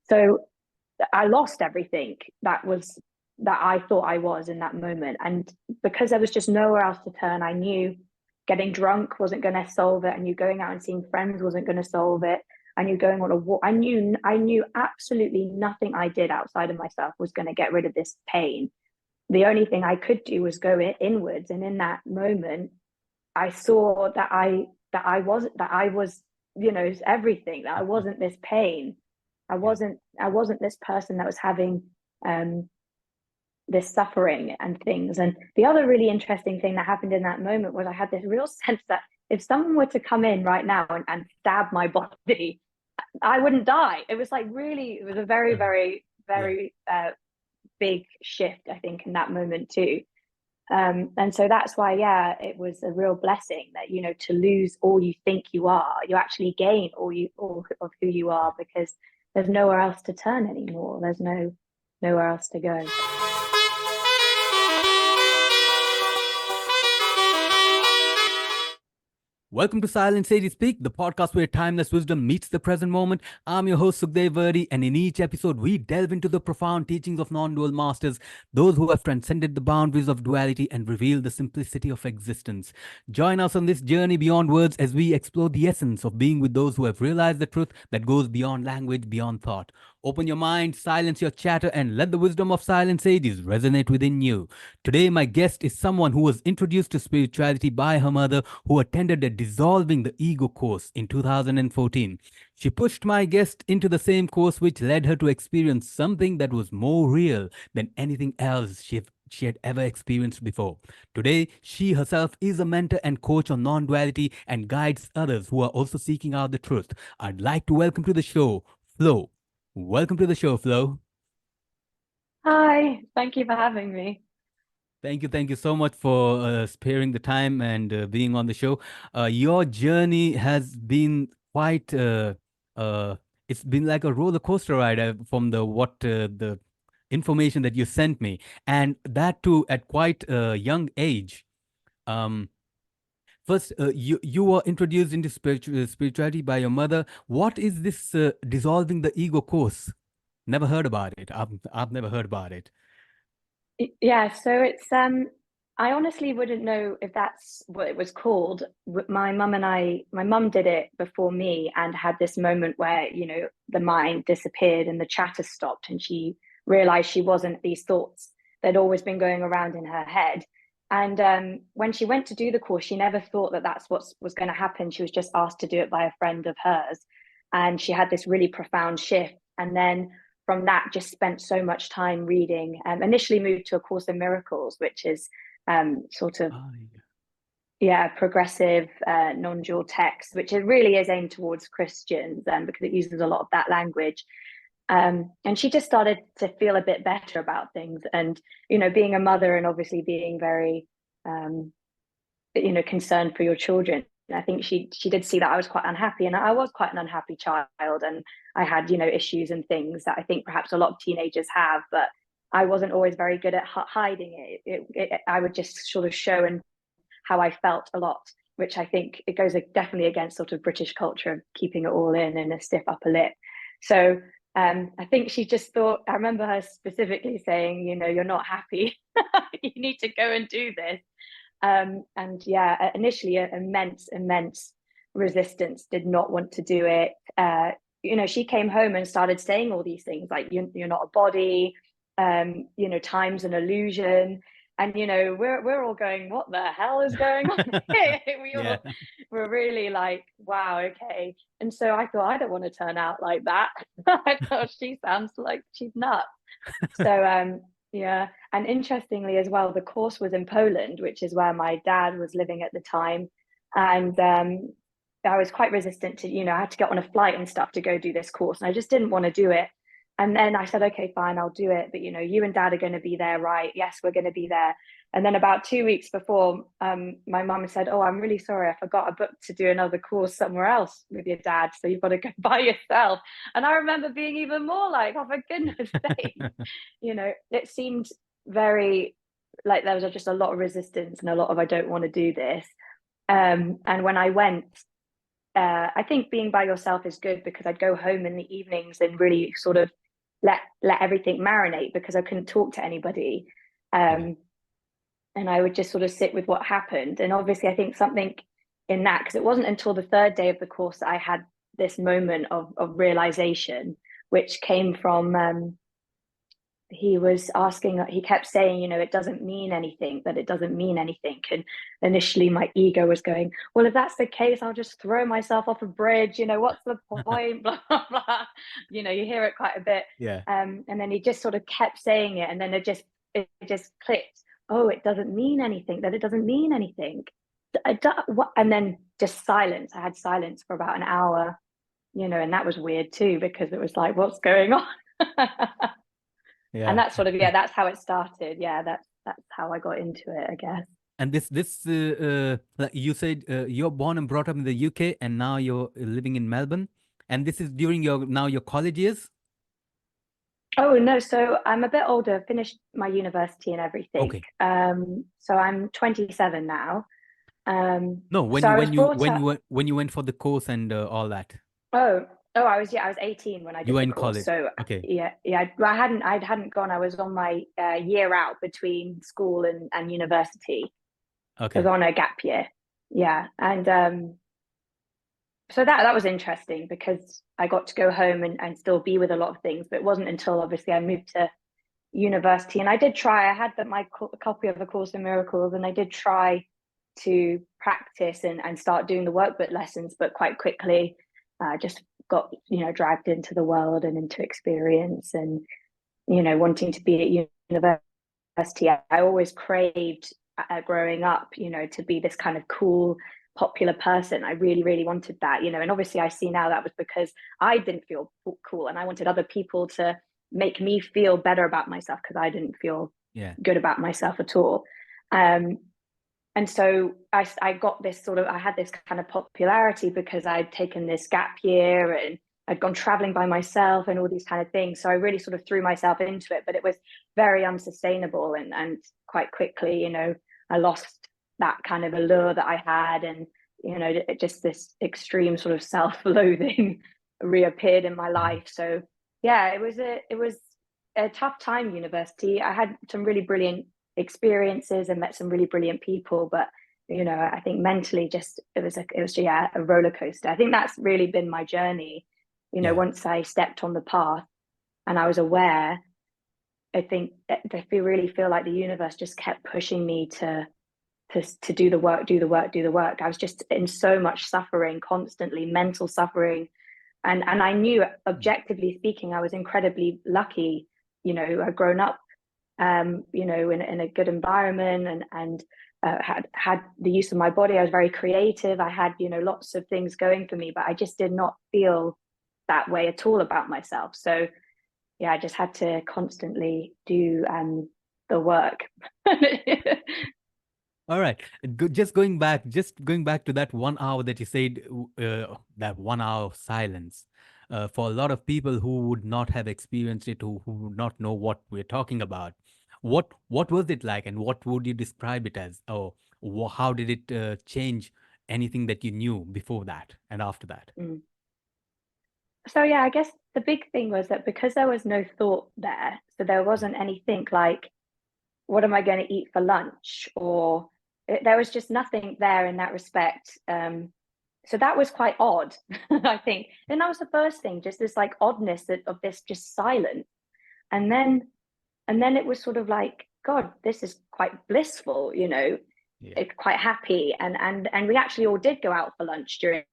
So I lost everything that I thought I was in that moment. And because there was just nowhere else to turn, I knew getting drunk wasn't going to solve it. I knew going out and seeing friends wasn't going to solve it. I knew going on a walk. I knew absolutely nothing I did outside of myself was going to get rid of this pain. The only thing I could do was go inwards. And in that moment, I saw that I was, everything, that I wasn't this pain. I wasn't this person that was having um this suffering and things. And the other really interesting thing that happened in that moment was I had this real sense that if someone were to come in right now and stab my body, I wouldn't die. It was like really, it was a very, very, Yeah. very big shift, I think, in that moment too. And so that's why, yeah, it was a real blessing that, to lose all you think you are, you actually gain all of who you are, because there's nowhere else to turn anymore. There's nowhere else to go. Welcome to Silent Sage Speak, the podcast where timeless wisdom meets the present moment. I'm your host, Sukhdev Virdee, and in each episode, we delve into the profound teachings of non-dual masters, those who have transcended the boundaries of duality and revealed the simplicity of existence. Join us on this journey beyond words as we explore the essence of being with those who have realized the truth that goes beyond language, beyond thought. Open your mind, silence your chatter, and let the wisdom of silent sages resonate within you. Today, my guest is someone who was introduced to spirituality by her mother, who attended a Dissolving the Ego course in 2014. She pushed my guest into the same course, which led her to experience something that was more real than anything else she had ever experienced before. Today, she herself is a mentor and coach on non duality and guides others who are also seeking out the truth. I'd like to welcome to the show, Flo. Welcome to the show, Flo. Hi, thank you for having me. Thank you so much for sparing the time and being on the show. Your journey has been quite, uh, it's been like a roller coaster ride from the information that you sent me, and that too at quite a young age. Um, First, you were introduced into spirituality by your mother. What is this dissolving the ego course? Never heard about it. I've never heard about it. Yeah, so it's I honestly wouldn't know if that's what it was called. My mum did it before me and had this moment where, the mind disappeared and the chatter stopped, and she realized she wasn't these thoughts that had always been going around in her head. And when she went to do the course, she never thought that that's what was going to happen. She was just asked to do it by a friend of hers. And she had this really profound shift. And then from that, just spent so much time reading. Initially moved to A Course in Miracles, which is sort of, Ah, yeah. yeah, progressive non-dual text, which it really is aimed towards Christians, because it uses a lot of that language. And she just started to feel a bit better about things. And, being a mother and obviously being very, concerned for your children. I think she did see that I was quite unhappy, and I was quite an unhappy child, and I had, issues and things that I think perhaps a lot of teenagers have, but I wasn't always very good at hiding it. I would just sort of show and how I felt a lot, which I think it goes definitely against sort of British culture of keeping it all in and a stiff upper lip. So I think she just thought, I remember her specifically saying, you're not happy. You need to go and do this. And yeah, initially, immense resistance, did not want to do it. She came home and started saying all these things like, you're not a body, time's an illusion. And we're all going, what the hell is going on here? we Yeah. all were really like, wow, okay. And so I thought, I don't want to turn out like that. I thought she sounds like she's nuts. So yeah, and interestingly as well, the course was in Poland, which is where my dad was living at the time. And I was quite resistant to, I had to get on a flight and stuff to go do this course, and I just didn't want to do it. And then I said, okay, fine, I'll do it. But you and dad are going to be there, right? Yes, we're going to be there. And then about 2 weeks before, my mum said, oh, I'm really sorry, I forgot a book to do another course somewhere else with your dad, so you've got to go by yourself. And I remember being even more like, oh, for goodness sake. It seemed very like there was just a lot of resistance and a lot of, I don't want to do this. And when I went, I think being by yourself is good, because I'd go home in the evenings and really sort of let everything marinate, because I couldn't talk to anybody. Okay. And I would just sort of sit with what happened. And obviously, I think something in that, because it wasn't until the third day of the course that I had this moment of realization, which came from he was asking, he kept saying, you know, it doesn't mean anything, that it doesn't mean anything. And initially my ego was going, well, if that's the case, I'll just throw myself off a bridge, you know, what's the point? Blah, blah, blah. You know, you hear it quite a bit. Yeah. And then he just sort of kept saying it, and then it just clicked. Oh, it doesn't mean anything, that it doesn't mean anything. And then just silence. I had silence for about an hour, you know, and that was weird too, because it was like, what's going on? And Yeah. that's sort of, yeah, that's how it started. Yeah, that's how I got into it, I guess. And like you said, you're born and brought up in the UK, and now you're living in Melbourne. And this is during your college years? Oh no, so I'm a bit older, finished my university and everything. Okay. So I'm 27 now. No, when So you I was when you brought when up. you went when you went for the course and all that, Oh, I was 18 when I you did were the in course. college. So Okay. yeah, I hadn't gone. I was on my year out between school and university. I was Okay. on a gap year. Yeah, and so that was interesting, because I got to go home and still be with a lot of things. But it wasn't until obviously I moved to university, and I did try. I had my copy of A Course in Miracles, and I did try to practice and start doing the workbook lessons, but quite quickly just got, you know, dragged into the world and into experience, and, you know, wanting to be at university. I always craved growing up, you know, to be this kind of cool, popular person. I really, really wanted that, you know, and obviously I see now that was because I didn't feel cool, and I wanted other people to make me feel better about myself, because I didn't feel Yeah. good about myself at all. And so I got this sort of, I had this kind of popularity because I'd taken this gap year and I'd gone traveling by myself and all these kind of things. So I really sort of threw myself into it, but it was very unsustainable. And quite quickly, you know, I lost that kind of allure that I had. And, you know, just this extreme sort of self-loathing reappeared in my life. So yeah, it was a tough time, university. I had some really brilliant experiences and met some really brilliant people, but, you know, I think mentally just it was yeah, a roller coaster. I think that's really been my journey. You know, Yeah. once I stepped on the path and I was aware, I think I really feel like the universe just kept pushing me to do the work, do the work, do the work. I was just in so much suffering, constantly mental suffering. And I knew, objectively speaking, I was incredibly lucky. You know, I'd grown up you know, in a good environment, and had the use of my body. I was very creative. I had, you know, lots of things going for me, but I just did not feel that way at all about myself. So yeah, I just had to constantly do the work. All right. Just going back to that 1 hour that you said, that 1 hour of silence. For a lot of people who would not have experienced it, who would not know what we're talking about, what was it like, and what would you describe it as? Or how did it change anything that you knew before that and after that? Mm. So yeah, I guess the big thing was that because there was no thought there, so there Yeah. wasn't anything like, what am I going to eat for lunch? Or there was just nothing there in that respect. So that was quite odd, I think. And that was the first thing, just this like oddness of this just silence. And then it was sort of like, God, this is quite blissful, you know, Yeah. it's quite happy. And we actually all did go out for lunch during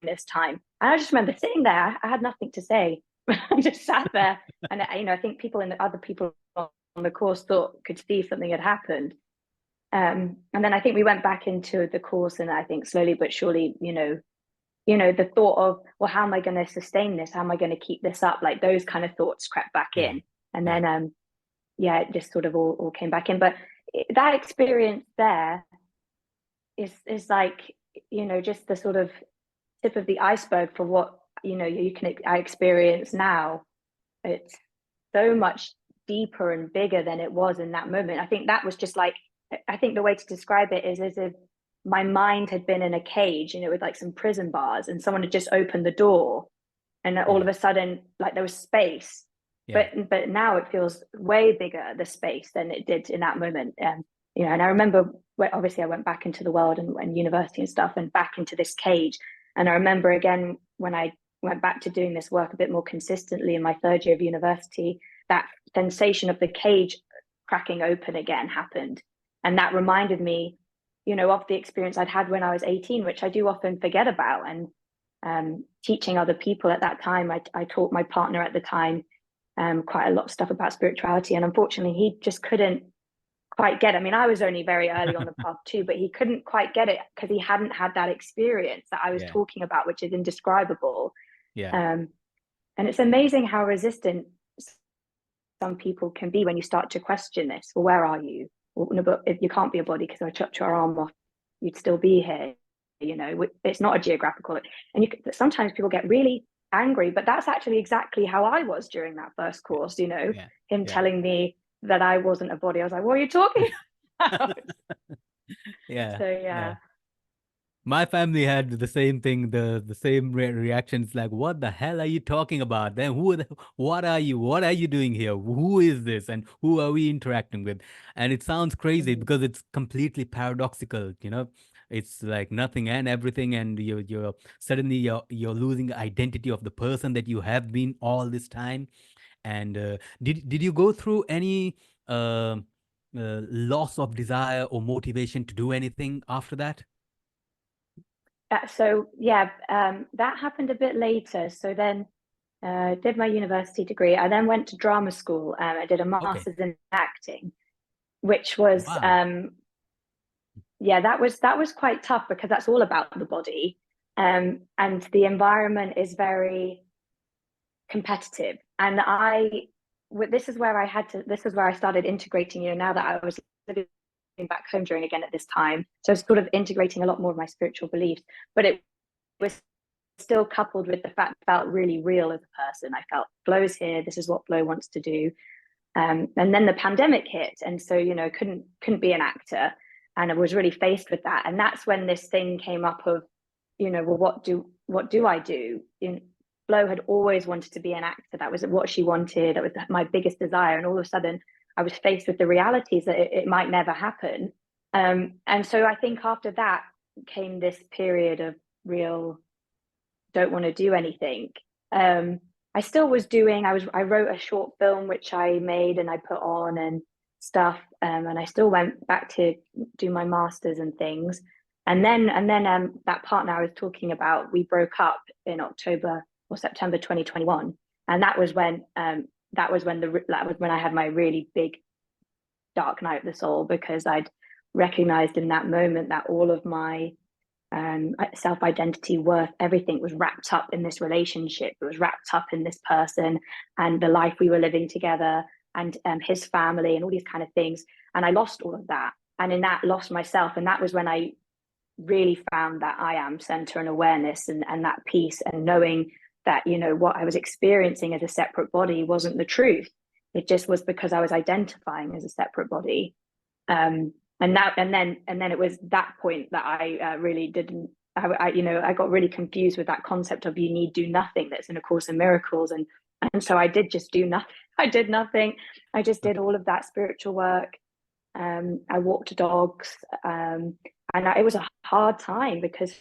this time. And I just remember sitting there, I had nothing to say. I just sat there, and you know, I think other people on the course could see something had happened. And then I think we went back into the course, and I think slowly but surely, the thought of, well, how am I going to sustain this? How am I going to keep this up? Like those kind of thoughts crept back Yeah. in, and Yeah. then yeah, it just sort of all came back in. But that experience there is like, you know, just the sort of tip of the iceberg for what, you know, I experience now. It's so much deeper and bigger than it was in that moment. I think that was just like, I think the way to describe it is as if my mind had been in a cage, with like some prison bars, and someone had just opened the door, and all of a sudden, like there was space. But now it feels way bigger, the space, than it did in that moment. And I remember, obviously I went back into the world and university and stuff, and back into this cage. And I remember again when I went back to doing this work a bit more consistently in my third year of university, that sensation of the cage cracking open again happened. And that reminded me, of the experience I'd had when I was 18, which I do often forget about. And teaching other people at that time, I taught my partner at the time quite a lot of stuff about spirituality. And unfortunately, he just couldn't quite get it. I mean, I was only very early on the path too, but he couldn't quite get it because he hadn't had that experience that I was talking about, which is indescribable. And it's amazing how resistant some people can be when you start to question this. Well, where are you? Well, no, but if you can't be a body because I chopped your arm off, you'd still be here. It's not a geographical. And sometimes people get really angry, but that's actually exactly how I was during that first course. Him telling me that I wasn't a body. I was like, what are you talking about? So my family had the same thing, the same reactions, like, what the hell are you talking about? Then what are you doing here? Who is this, and who are we interacting with? And it sounds crazy because it's completely paradoxical. It's like nothing and everything, and you're suddenly you're losing the identity of the person that you have been all this time. And did you go through any loss of desire or motivation to do anything after that? That happened a bit later. So then did my university degree. I then went to drama school. I did a master's in acting, which was that was quite tough because that's all about the body, and the environment is very competitive. And this is where I started integrating. Now that I was living back home during again at this time, so I was sort of integrating a lot more of my spiritual beliefs, but it was still coupled with the fact I felt really real as a person. I felt Flo's here. This is what Flo wants to do. And then the pandemic hit, and so couldn't be an actor, and I was really faced with that. And that's when this thing came up of, well, what do I do? Flo had always wanted to be an actor. That was what she wanted. That was my biggest desire. And all of a sudden, I was faced with the realities that it might never happen. And so I think after that came this period of real don't want to do anything. I still was doing. I wrote a short film which I made and I put on and stuff. And I still went back to do my masters and things. And then that partner I was talking about, we broke up in October or September 2021, and that was when I had my really big dark night of the soul, because I'd recognized in that moment that all of my self-identity, worth, everything was wrapped up in this relationship. It was wrapped up in this person and the life we were living together, and his family and all these kind of things. And I lost all of that, and in that lost myself. And that was when I really found that I am center and awareness, and that peace, and knowing that what I was experiencing as a separate body wasn't the truth. It just was because I was identifying as a separate body. And then it was that point that I really didn't. I got really confused with that concept of you need do nothing that's in A Course in Miracles, and so I did just do nothing. I did nothing. I just did all of that spiritual work. I walked dogs, and it was a hard time because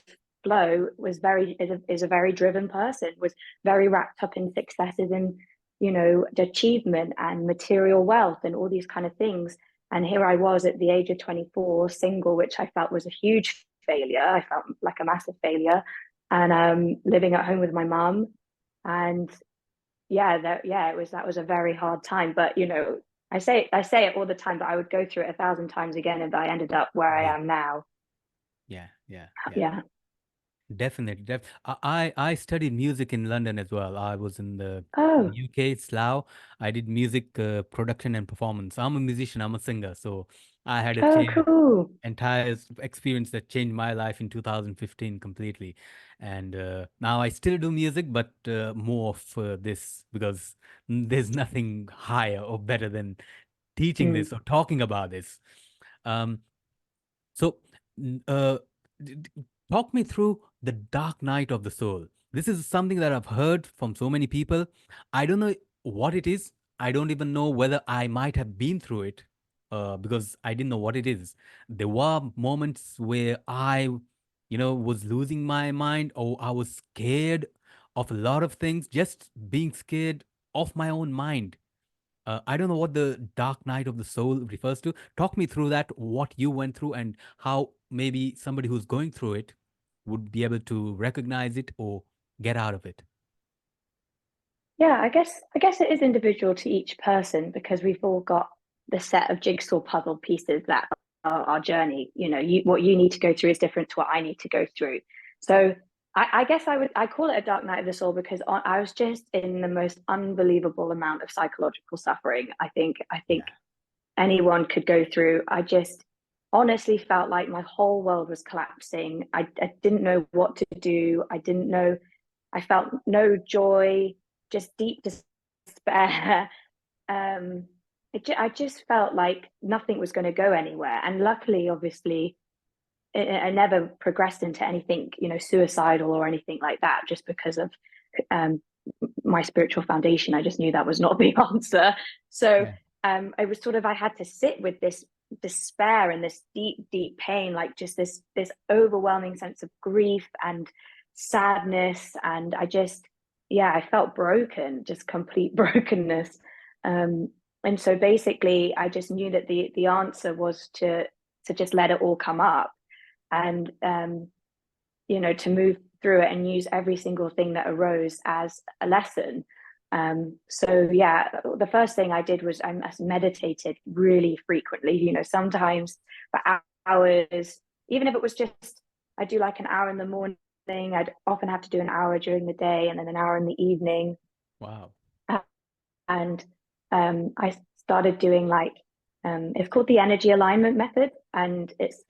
Flo is a very driven person, was very wrapped up in successes and achievement and material wealth and all these kind of things. And here I was at the age of 24, single, which I felt was a huge failure. I felt like a massive failure, and living at home with my mum. And that was a very hard time. But I say it all the time, but I would go through it 1,000 times again if I ended up where I am now. Yeah. Definitely. I studied music in London as well. I was in the UK, Slough. I did music production and performance. I'm a musician, I'm a singer. So I had a entire experience that changed my life in 2015 completely. And now I still do music, but more of this, because there's nothing higher or better than teaching this or talking about this. So talk me through the dark night of the soul. This is something that I've heard from so many people. I don't know what it is. I don't even know whether I might have been through it, because I didn't know what it is. There were moments where I, was losing my mind, or I was scared of a lot of things, just being scared of my own mind. I don't know what the dark night of the soul refers to. Talk me through that, what you went through, and how maybe somebody who's going through it would be able to recognize it or get out of it. Yeah, I guess it is individual to each person because we've all got the set of jigsaw puzzle pieces that are our journey. What you need to go through is different to what I need to go through. So I guess I call it a dark night of the soul because I was just in the most unbelievable amount of psychological suffering. I think Yeah. anyone could go through. I just honestly felt like my whole world was collapsing. I didn't know what to do. I didn't know. I felt no joy, just deep despair. Um, I just felt like nothing was going to go anywhere. And luckily, obviously, I never progressed into anything, suicidal or anything like that, just because of um, my spiritual foundation. I just knew that was not the answer. So Yeah. it was sort of I had to sit with this despair and this deep, deep pain, like just this overwhelming sense of grief and sadness, and yeah, I felt broken, just complete brokenness. Um, and so basically, I just knew that the answer was to just let it all come up and to move through it and use every single thing that arose as a lesson. So yeah, the first thing I did was I meditated really frequently, sometimes for hours, even if it was just, I do like an hour in the morning. I'd often have to do an hour during the day and then an hour in the evening. Wow. And I started doing it's called the energy alignment method, and it's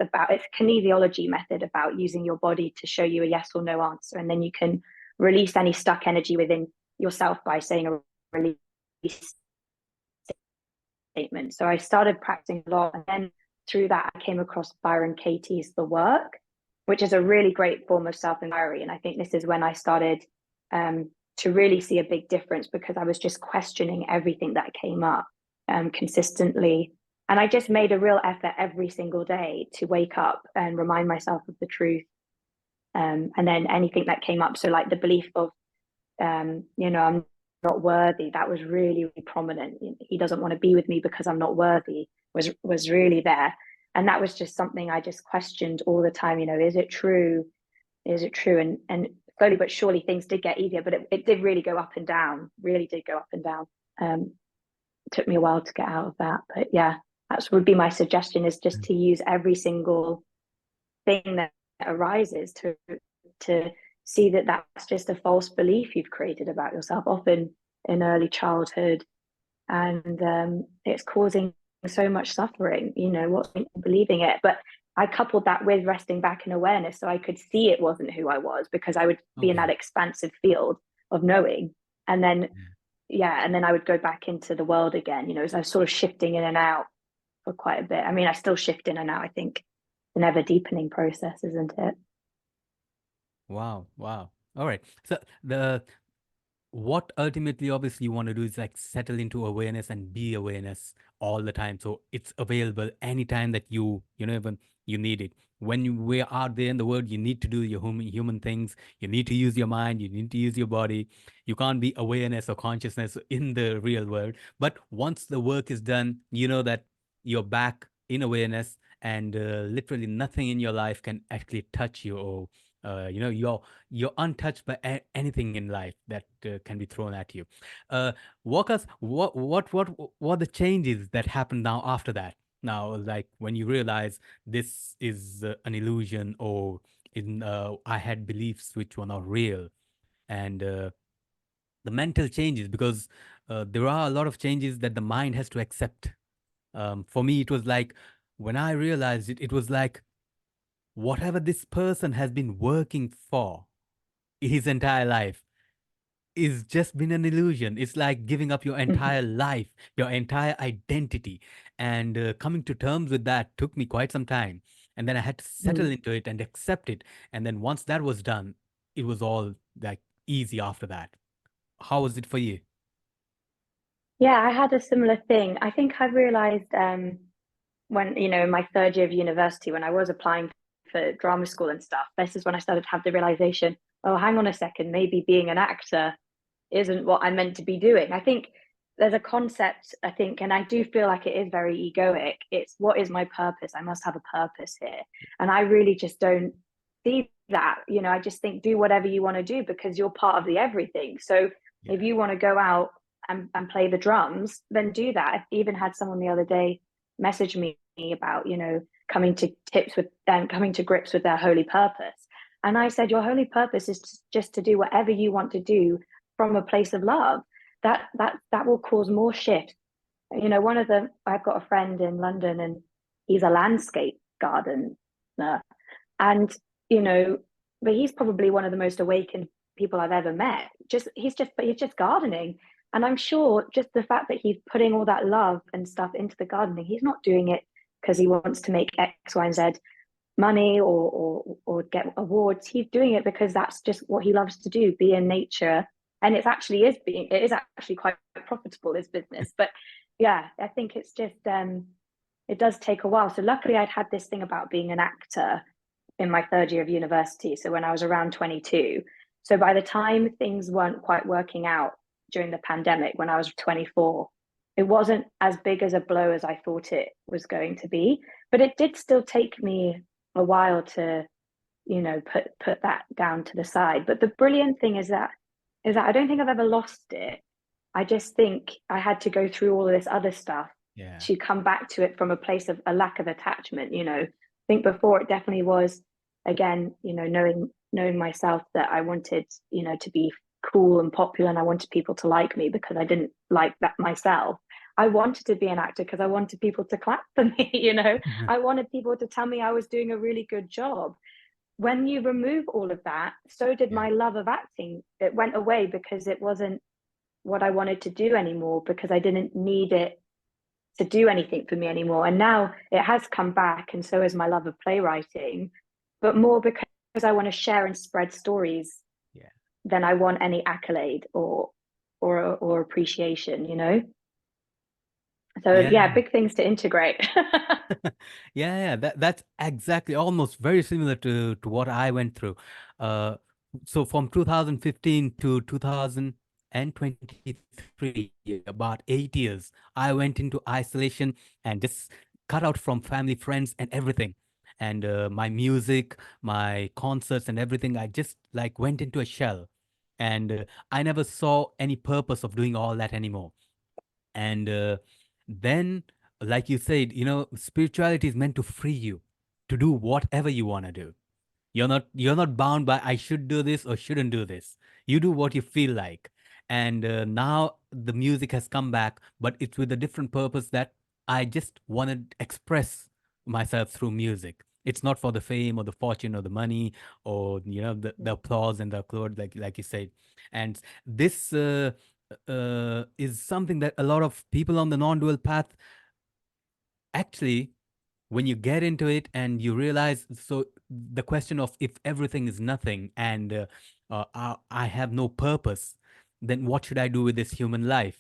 kinesiology method about using your body to show you a yes or no answer, and then you can release any stuck energy within yourself by saying a release statement. So I started practicing a lot, and then through that I came across Byron Katie's The Work, which is a really great form of self-inquiry. And I think this is when I started to really see a big difference, because I was just questioning everything that came up consistently. And I just made a real effort every single day to wake up and remind myself of the truth. And then anything that came up, so like the belief of, I'm not worthy, that was really, really prominent. He doesn't want to be with me because I'm not worthy, was really there. And that was just something I just questioned all the time. Is it true? Is it true? And slowly but surely things did get easier, but it did really go up and down, really did go up and down. It took me a while to get out of that. But yeah, that would be my suggestion, is just Mm. to use every single thing that arises to see that that's just a false belief you've created about yourself, often in early childhood, and it's causing so much suffering. What's believing it? But I coupled that with resting back in awareness, so I could see it wasn't who I was, because I would be in that Okay. expansive field of knowing, and then yeah, and then I would go back into the world again. As I was sort of shifting in and out for quite a bit. I mean, I still shift in and out. I think it's an ever deepening process, isn't it? Wow. Wow. All right. So the what ultimately obviously you want to do is like settle into awareness and be awareness all the time, so it's available anytime that even you need it. When we're out there in the world, you need to do your human things. You need to use your mind, you need to use your body. You can't be awareness or consciousness in the real world, but once the work is done, you know that you're back in awareness, and literally nothing in your life can actually touch you, or you're untouched by anything in life that can be thrown at you. Uh, Walk us, what the changes that happened now after that? Now, like when you realize this is an illusion, or I had beliefs which were not real, and the mental changes, because there are a lot of changes that the mind has to accept. For me, it was like when I realized it, it was like whatever this person has been working for his entire life is just been an illusion. It's like giving up your Mm-hmm. entire life, your entire identity. And coming to terms with that took me quite some time. And then I had to settle into it and accept it. And then once that was done, it was all like easy after that. How was it for you? Yeah, I had a similar thing. I think I realized when, in my third year of university, when I was applying for drama school and stuff, this is when I started to have the realization, oh, hang on a second, maybe being an actor isn't what I'm meant to be doing. I think there's a concept, I think, and I do feel like it is very egoic. It's what is my purpose? I must have a purpose here. And I really just don't see that. I just think do whatever you want to do because you're part of the everything. So Yeah. if you want to go out and play the drums, then do that. I even had someone the other day message me about, coming to tips with them, coming to grips with their holy purpose. And I said, your holy purpose is just to do whatever you want to do from a place of love. That will cause more shifts. I've got a friend in London and he's a landscape gardener. And, but he's probably one of the most awakened people I've ever met. He's just gardening. And I'm sure just the fact that he's putting all that love and stuff into the gardening, he's not doing it because he wants to make X, Y, and Z money or get awards. He's doing it because that's just what he loves to do, be in nature. And it is actually quite profitable, this business. But yeah, I think it's just it does take a while. So luckily I'd had this thing about being an actor in my third year of university. So when I was around 22. So by the time things weren't quite working out during the pandemic, when I was 24, it wasn't as big as a blow as I thought it was going to be. But it did still take me a while to, put that down to the side. But the brilliant thing is that I don't think I've ever lost it. I just think I had to go through all of this other stuff Yeah. to come back to it from a place of a lack of attachment. I think before it definitely was, again, knowing myself that I wanted, to be cool and popular and I wanted people to like me because I didn't like that myself. I wanted to be an actor because I wanted people to clap for me, I wanted people to tell me I was doing a really good job. When you remove all of that, so did Yeah. my love of acting. It went away because it wasn't what I wanted to do anymore, because I didn't need it to do anything for me anymore. And now it has come back, and so is my love of playwriting, but more because I want to share and spread stories Yeah. than I want any accolade or appreciation. So Yeah. yeah, big things to integrate. Yeah, that's exactly almost very similar to what I went through. Uh, so from 2015 to 2023, about 8 years, I went into isolation and just cut out from family, friends, and everything. And my music, my concerts, and everything, I just like went into a shell. And I never saw any purpose of doing all that anymore. And then, like you said, spirituality is meant to free you to do whatever you want to do. You're not bound by I should do this or shouldn't do this. You do what you feel like. And now the music has come back, but it's with a different purpose, that I just want to express myself through music. It's not for the fame or the fortune or the money, or the applause and the applaud, like you said. And this is something that a lot of people on the non-dual path, actually, when you get into it and you realize, so the question of if everything is nothing, and I have no purpose, then what should I do with this human life?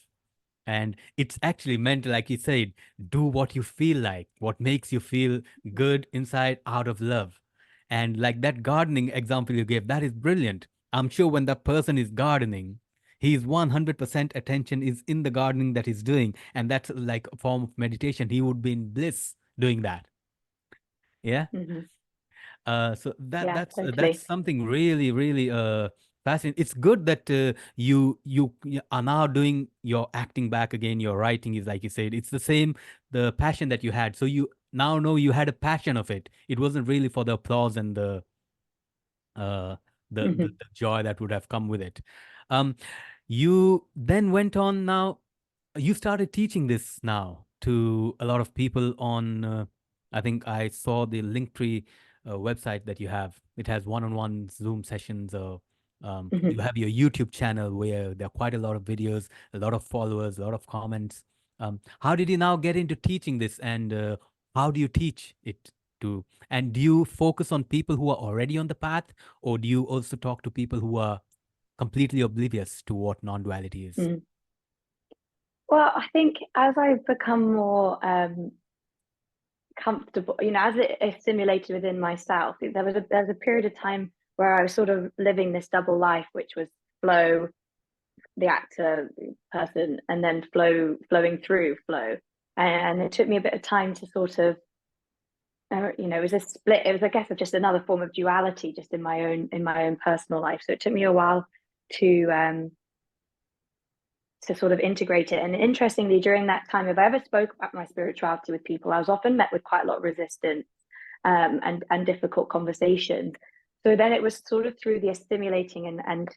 And it's actually meant, like you said, do what you feel like, what makes you feel good inside, out of love. And like that gardening example you gave, that is brilliant. I'm sure when that person is gardening, his 100% attention is in the gardening that he's doing. And that's like a form of meditation. He would be in bliss doing that. Yeah. Mhm. So Yeah, that's totally. something really, really fascinating. It's good that you are now doing your acting back again. Your writing is, like you said, it's the same, the passion that you had. So you now know you had a passion of it. It wasn't really for the applause and uh Mhm. the joy that would have come with it. Um, you then went on. Now you started teaching this now to a lot of people on. I think I saw the Linktree website that you have. It has one-on-one Zoom sessions. You Mhm. have your YouTube channel where there are quite a lot of videos, a lot of followers, a lot of comments. How did you now get into teaching this, and how do you teach it to, and do you focus on people who are already on the path, or do you also talk to people who are completely oblivious to what non-duality is? Mm. Well, I think as I've become more comfortable, as it assimilated within myself, there was a period of time where I was sort of living this double life, which was flow, the actor person, and then flowing through flow. And it took me a bit of time to sort of, it was a split. It was, I guess, just another form of duality, just in my own personal life. So it took me a while to sort of integrate it. And interestingly, during that time, if I ever spoke about my spirituality with people, I was often met with quite a lot of resistance, and difficult conversations. So then it was sort of through the assimilating and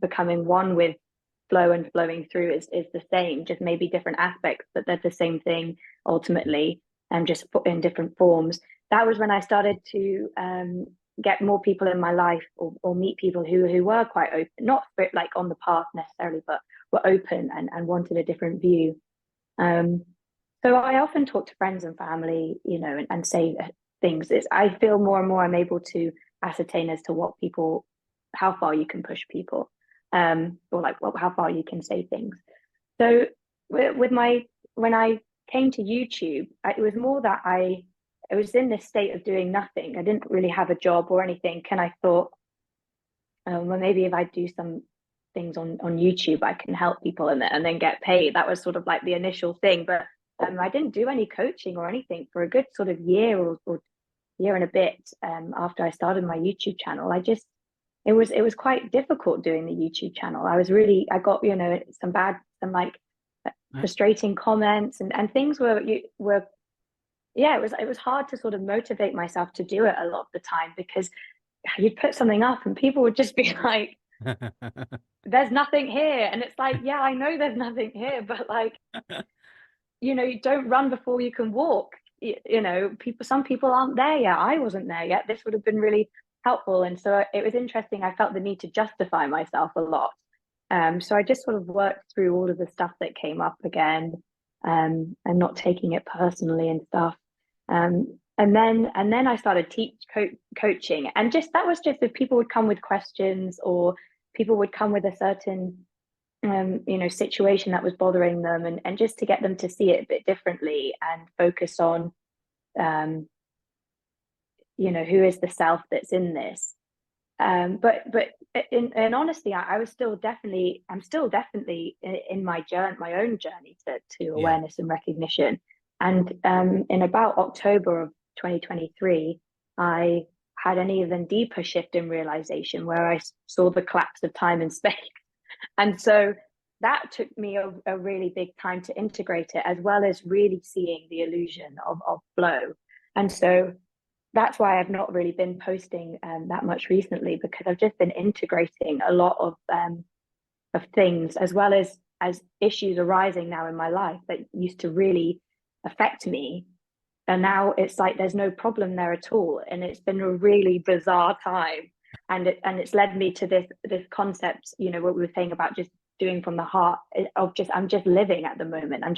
becoming one with flow, and flowing through is the same, just maybe different aspects, but they're the same thing ultimately, and just in different forms. That was when I started to get more people in my life, or meet people who were quite open, not like on the path necessarily, but were open and wanted a different view. So I often talk to friends and family, and say things. I feel more and more I'm able to ascertain as to how far you can push people, or like how far you can say things. So when I came to YouTube, it was more that I was in this state of doing nothing. I didn't really have a job or anything, and I thought, well, maybe if I do some things on YouTube, I can help people and then get paid. That was sort of like the initial thing, but I didn't do any coaching or anything for a good sort of year or year and a bit after I started my YouTube channel. It was quite difficult doing the YouTube channel. I got some like frustrating comments, and things were yeah, it was hard to sort of motivate myself to do it a lot of the time, because you'd put something up and people would just be like, there's nothing here. And it's like, yeah, I know there's nothing here, but like, you don't run before you can walk. Some people aren't there yet. I wasn't there yet. This would have been really helpful. And so it was interesting. I felt the need to justify myself a lot. So I just sort of worked through all of the stuff that came up again, and not taking it personally and stuff. And then I started coaching, and that was just if people would come with questions, or people would come with a certain situation that was bothering them, and just to get them to see it a bit differently and focus on who is the self that's in this. But in honesty, I'm still definitely in my own journey to awareness and recognition. And in about October of 2023, I had an even deeper shift in realization, where I saw the collapse of time and space. And so that took me a really big time to integrate it, as well as really seeing the illusion of flow. And so that's why I've not really been posting that much recently, because I've just been integrating a lot of things, as well as issues arising now in my life that used to really affect me. And now it's like there's no problem there at all. And it's been a really bizarre time. And it's led me to this concept, what we were saying about just doing from the heart, I'm just living at the moment. I'm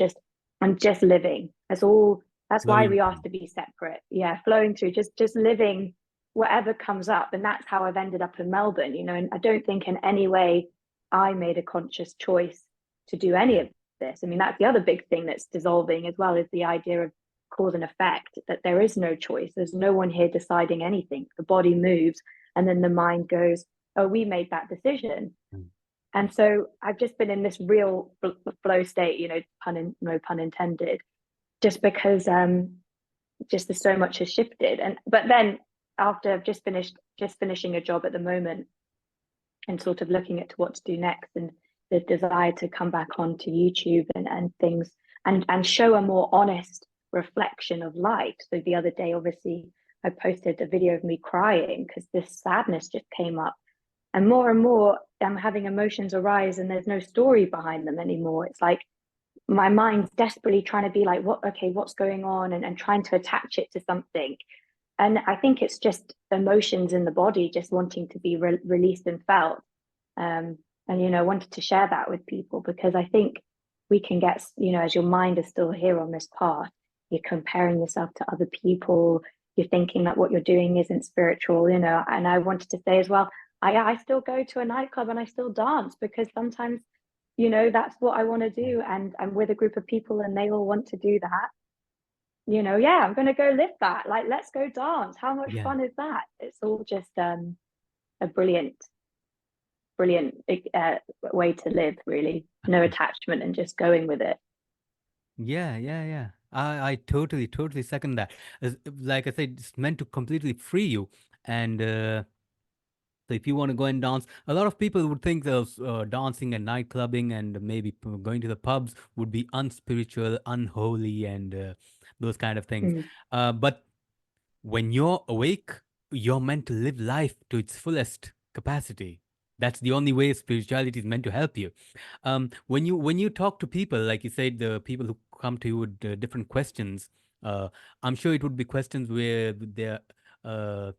just living. That's all. That's why we asked to be separate. Yeah, flowing through, just living whatever comes up. And that's how I've ended up in Melbourne, and I don't think in any way I made a conscious choice to do any of this. I mean, that's the other big thing that's dissolving as well, is the idea of cause and effect, that there is no choice. There's no one here deciding anything. The body moves, and then the mind goes, oh, we made that decision. And so I've just been in this real flow state, no pun intended, just because just there's so much has shifted. But then after I've just finishing a job at the moment, and sort of looking at what to do next, and the desire to come back onto YouTube and things, and show a more honest reflection of life. So the other day, obviously, I posted a video of me crying because this sadness just came up, and more I'm having emotions arise, and there's no story behind them anymore. It's like my mind's desperately trying to be like, what's going on, and trying to attach it to something. And I think it's just emotions in the body just wanting to be released and felt. And I wanted to share that with people, because I think we can get, as your mind is still here on this path, you're comparing yourself to other people, you're thinking that what you're doing isn't spiritual, you know. And I wanted to say as well, I still go to a nightclub and I still dance because sometimes, you know, that's what I want to do. And I'm with a group of people and they all want to do that. You know, yeah, I'm going to go live that. Like, let's go dance. How much Yeah. fun is that? It's all just a brilliant way to live, really. No attachment and just going with it. Yeah, yeah, yeah. I totally, totally second that. Like I said, it's meant to completely free you. And so if you want to go and dance, a lot of people would think of dancing and night clubbing and maybe going to the pubs would be unspiritual, unholy, and those kind of things. Mm. But when you're awake, you're meant to live life to its fullest capacity. That's the only way spirituality is meant to help you. When you talk to people, like you said, the people who come to you with different questions, uh, I'm sure it would be questions where they're uh,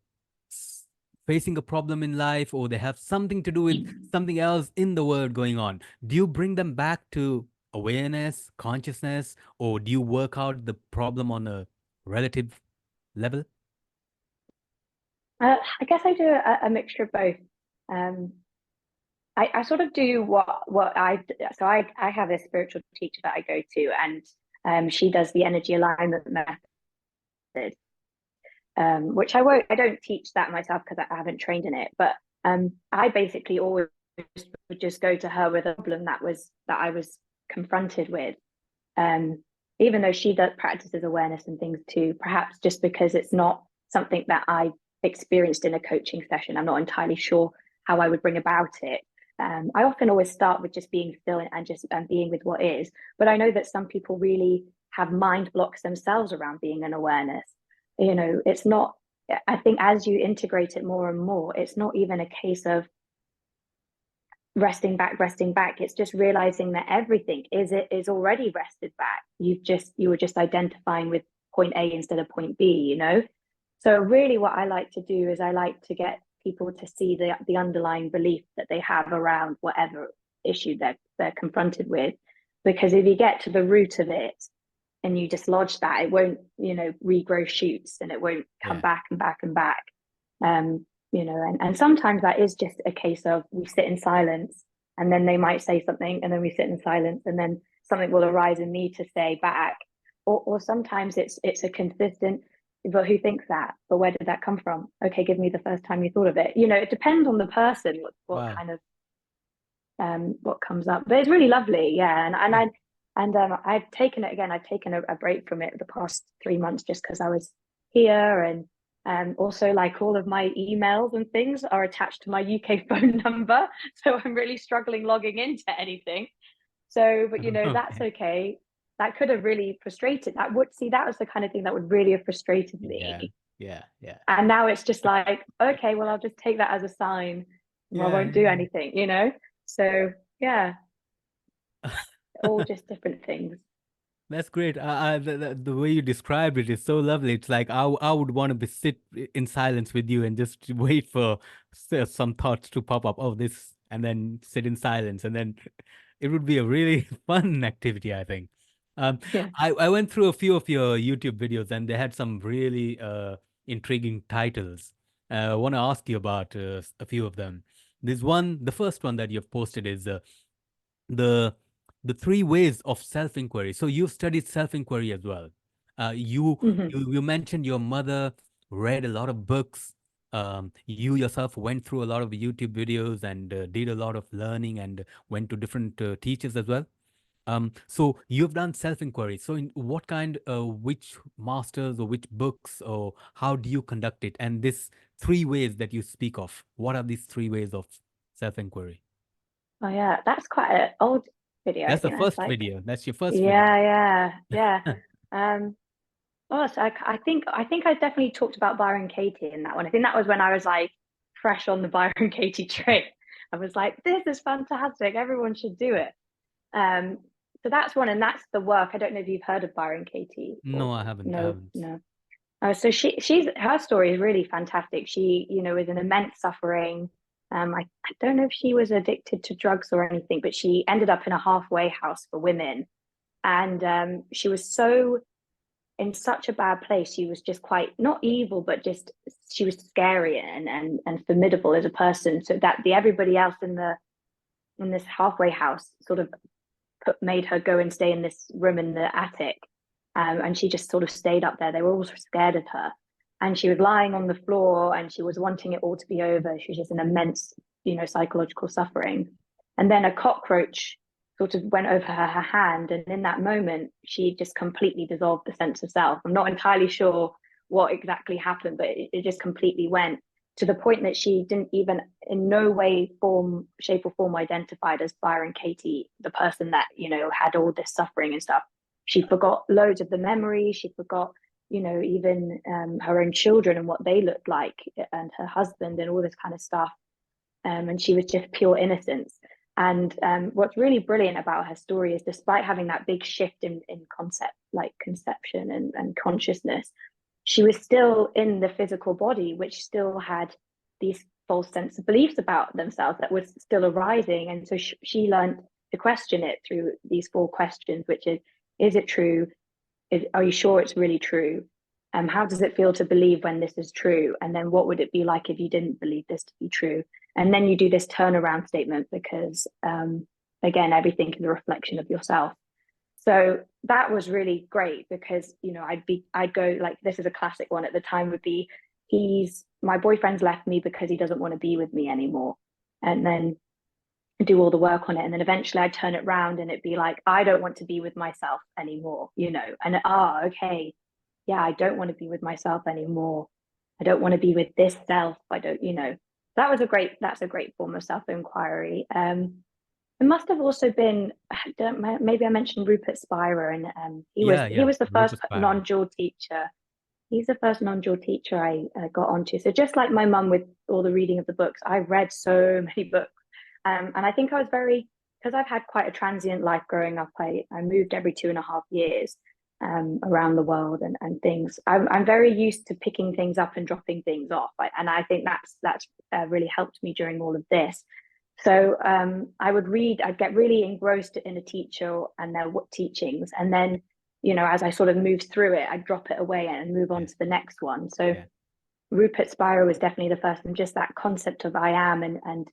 facing a problem in life, or they have something to do with something else in the world going on. Do you bring them back to awareness, consciousness, or do you work out the problem on a relative level? I guess I do a mixture of both. Um, I sort of do what I have a spiritual teacher that I go to, and she does the energy alignment method, which I don't teach that myself because I haven't trained in it. But I basically always would just go to her with a problem that I was confronted with. Um, Even though she does practices awareness and things too, perhaps just because it's not something that I experienced in a coaching session, I'm not entirely sure how I would bring about it. I often always start with just being still and just being with what is. But I know that some people really have mind blocks themselves around being an awareness. You know, it's not, I think as you integrate it more and more, it's not even a case of resting back. It's just realizing that everything is already rested back. You were just identifying with point A instead of point B, you know. So really what I like to do is I like to get people to see the underlying belief that they have around whatever issue they're confronted with. Because if you get to the root of it and you dislodge that, it won't, you know, regrow shoots and it won't come Yeah. back and back and back. You know, and sometimes that is just a case of we sit in silence and then they might say something and then we sit in silence and then something will arise in me to say back. Or sometimes it's a consistent, but who thinks that? But where did that come from? Okay, give me the first time you thought of it. You know, it depends on the person, what Wow. kind of what comes up. But it's really lovely, yeah. Yeah. I've taken it again. I've taken a break from it the past 3 months just because I was here, and also like all of my emails and things are attached to my UK phone number, so I'm really struggling logging into anything. So, but you know, that's Okay. okay. That could have really frustrated. That was the kind of thing that would really have frustrated Yeah. me. Yeah. Yeah. And now it's just like, okay, well, I'll just take that as a sign. I Yeah. won't do Yeah. anything, you know? So yeah, all just different things. That's great. The way you described it is so lovely. It's like I would want to be sit in silence with you and just wait for some thoughts to pop up. Oh, this, and then sit in silence, and then it would be a really fun activity, I think. Um, Yeah. I went through a few of your YouTube videos, and they had some really intriguing titles. I want to ask you about a few of them. This one, the first one that you've posted is the the three ways of self-inquiry. So you've studied self-inquiry as well. You, Mm-hmm. you mentioned your mother read a lot of books. You yourself went through a lot of YouTube videos and did a lot of learning and went to different teachers as well. So you've done self-inquiry. So in what kind, which masters or which books, or how do you conduct it? And this three ways that you speak of, what are these three ways of self-inquiry? Oh yeah, that's quite an old video. I That's the think that's first like, video. That's your first video. yeah. Um, oh, so I think I definitely talked about Byron Katie in that one. I think that was when I was like fresh on the Byron Katie train. I was like, this is fantastic. Everyone should do it. Um, so that's one, and that's the work. I don't know if you've heard of Byron Katie or No, I haven't. I no, haven't. no. So she's her story is really fantastic. She, you know, is in immense suffering. I don't know if she was addicted to drugs or anything, but she ended up in a halfway house for women, and she was so in such a bad place. She was just quite not evil, but just she was scary and formidable as a person. So that everybody else in this halfway house sort of made her go and stay in this room in the attic, and she just sort of stayed up there. They were all scared of her, and she was lying on the floor, and she was wanting it all to be over. She was just in immense, psychological suffering. And then a cockroach sort of went over her hand, and in that moment, she just completely dissolved the sense of self. I'm not entirely sure what exactly happened, but it just completely went, to the point that she didn't even in no way, shape or form identified as Byron Katie, the person that, had all this suffering and stuff. She forgot loads of the memories. She forgot, even her own children and what they looked like, and her husband and all this kind of stuff. And she was just pure innocence. And what's really brilliant about her story is, despite having that big shift in concept, like conception and consciousness, she was still in the physical body, which still had these false sense of beliefs about themselves that was still arising. And so she learned to question it through these 4 questions, which is it true? Are you sure it's really true? How does it feel to believe when this is true? And then what would it be like if you didn't believe this to be true? And then you do this turnaround statement, because again, everything is a reflection of yourself. So that was really great, because I'd go like, this is a classic one at the time, would be, my boyfriend's left me because he doesn't want to be with me anymore, and then do all the work on it. And then eventually I'd turn it around and it'd be like, I don't want to be with myself anymore, and okay, yeah, I don't want to be with myself anymore. I don't want to be with this self. I don't, that's a great form of self-inquiry. It must have also been, maybe I mentioned Rupert Spira, and he was the first non-dual teacher. He's the first non-dual teacher I got onto. So just like my mum with all the reading of the books, I read so many books. And I think I was because I've had quite a transient life growing up. I moved every 2.5 years around the world and things. I'm very used to picking things up and dropping things off. And I think that's really helped me during all of this. So I'd get really engrossed in a teacher and their teachings. And then, as I sort of moved through it, I'd drop it away and move on to the next one. So Rupert Spira was definitely the first, and just that concept of I am, and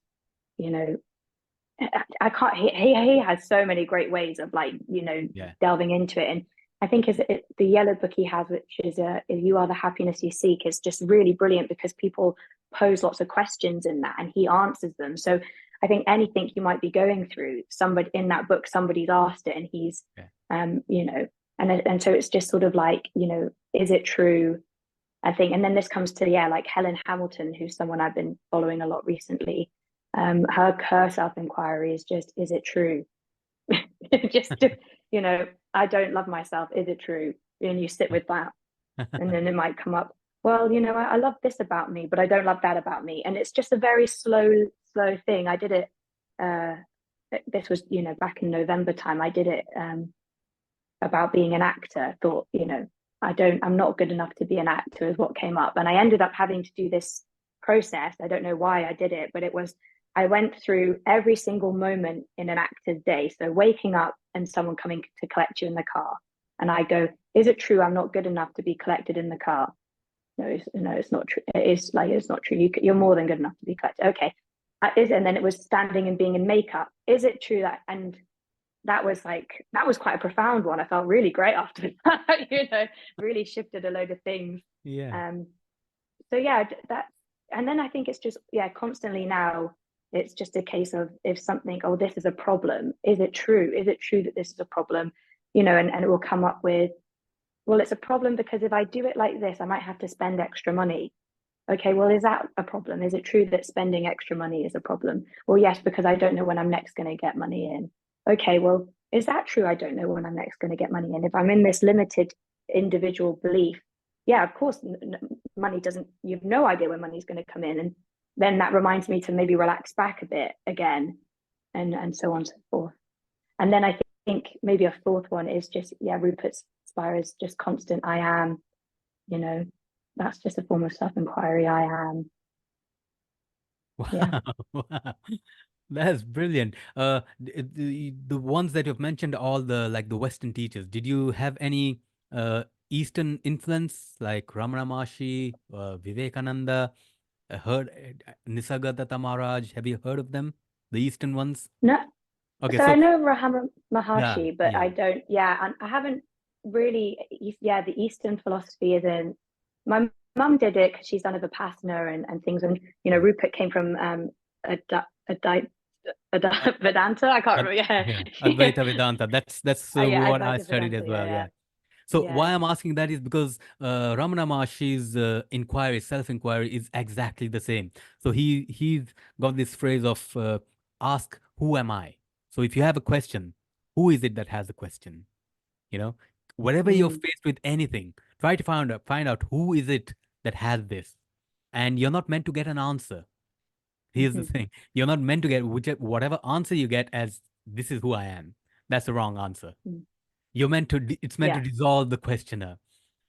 I can't, he has so many great ways of delving into it. And I think the yellow book he has, which is You Are the Happiness You Seek, is just really brilliant, because people pose lots of questions in that and he answers them. So I think anything you might be going through, somebody in that book, somebody's asked it, and he's, and so it's just sort of like, is it true? I think, and then this comes to, like Helen Hamilton, who's someone I've been following a lot recently. Her self-inquiry is just, is it true? Just, I don't love myself. Is it true? And you sit with that, and then it might come up, well, I love this about me, but I don't love that about me. And it's just a very slow thing. I did it, this was, back in November time, I did it about being an actor. Thought, I'm not good enough to be an actor is what came up. And I ended up having to do this process. I don't know why I did it, but I went through every single moment in an actor's day. So waking up and someone coming to collect you in the car. And I go, is it true I'm not good enough to be collected in the car? No, it's not true. It's not true. You're more than good enough to be collected. Okay. And then it was standing and being in makeup. Is it true that, and that was quite a profound one. I felt really great after that, really shifted a load of things. Yeah. So and then I think it's just, constantly now, it's just a case of, if something, this is a problem, is it true? Is it true that this is a problem? And it will come up with, well, it's a problem because if I do it like this, I might have to spend extra money. Okay, well, is that a problem? Is it true that spending extra money is a problem? Well, yes, because I don't know when I'm next going to get money in. Okay, well, is that true? I don't know when I'm next going to get money in. If I'm in this limited individual belief, of course, money doesn't, you have no idea when money's going to come in. And then that reminds me to maybe relax back a bit again, and so on and so forth. And then I think maybe a fourth one is just, Rupert Spira's just constant I am, that's just a form of self-inquiry. I am. Wow. Wow. That's brilliant. The ones that you've mentioned, all the Western teachers, did you have any Eastern influence like Ramana Maharshi, Vivekananda, heard Nisargadatta Maharaj. Have you heard of them? The Eastern ones? No, Okay, so I so know Rahama yeah, Maharshi, but I yeah. don't. Yeah, and I haven't really. Yeah, the Eastern philosophy isn't. My mum did it because she's done a Vipassana and things, and Mm. Rupert came from a Vedanta. I can't Ad- remember. Yeah, yeah, yeah, Advaita Vedanta. That's yeah, what I Advaita studied Vedanta. as Yeah, well. yeah, Yeah. So yeah. why I'm asking that is because Ramana Maharshi's inquiry, self-inquiry, is exactly the same. So he's got this phrase of ask, "Who am I?" So if you have a question, who is it that has the question? You know, whenever you're Mm, faced with anything, try to find out who is it that has this, and you're not meant to get an answer. Here's the hmm thing: you're not meant to get whatever answer you get as "this is who I am." That's the wrong answer. mm, You're meant to it's meant to yeah. dissolve the questioner.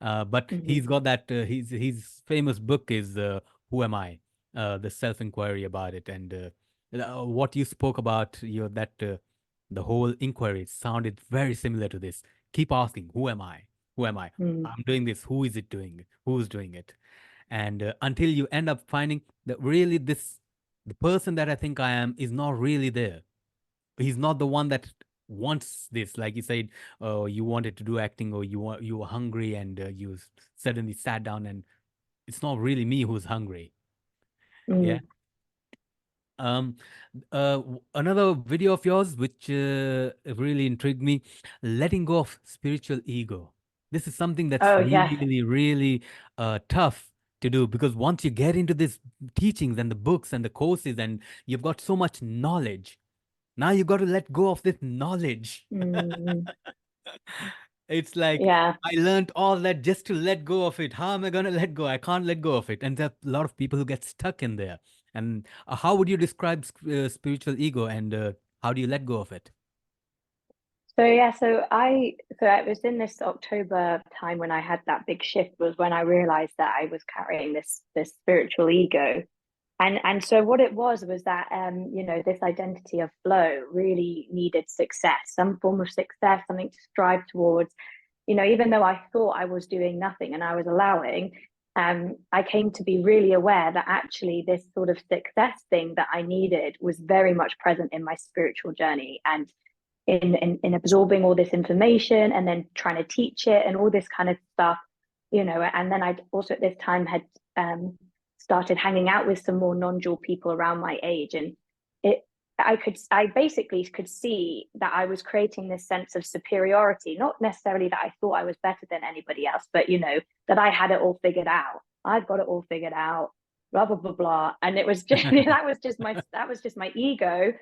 But hmm he's got that his famous book is Who Am I? The self-inquiry about it. And what you spoke about, that the whole inquiry sounded very similar to this. Keep asking, who am I? Who am I? mm, I'm doing this. Who is it doing? Who's doing it? And until you end up finding that really the person that I think I am is not really there. He's not the one that wants this. Like you said, you wanted to do acting, or you were hungry, and suddenly sat down, and it's not really me who's hungry. Yeah. mm. um Another video of yours which really intrigued me: letting go of spiritual ego. This is something that's Oh yeah. really really tough to do, because once you get into these teachings and the books and the courses, and you've got so much knowledge, now you got to let go of this knowledge. Mm, It's like, yeah. I learned all that just to let go of it. How am I going to let go? I can't let go of it. And there are a lot of people who get stuck in there. And how would you describe spiritual ego, and how do you let go of it? So yeah, so it was in this October time when I had that big shift, was when I realized that I was carrying this spiritual ego. And so what it was that this identity of flow really needed success, some form of success, something to strive towards. Even though I thought I was doing nothing and I was allowing, I came to be really aware that actually this sort of success thing that I needed was very much present in my spiritual journey, and in absorbing all this information and then trying to teach it and all this kind of stuff. And then I also at this time had started hanging out with some more non-dual people around my age, and it I basically could see that I was creating this sense of superiority, not necessarily that I thought I was better than anybody else, but that I had it all figured out. I've got it all figured out, blah blah blah blah. And it was just that was just my ego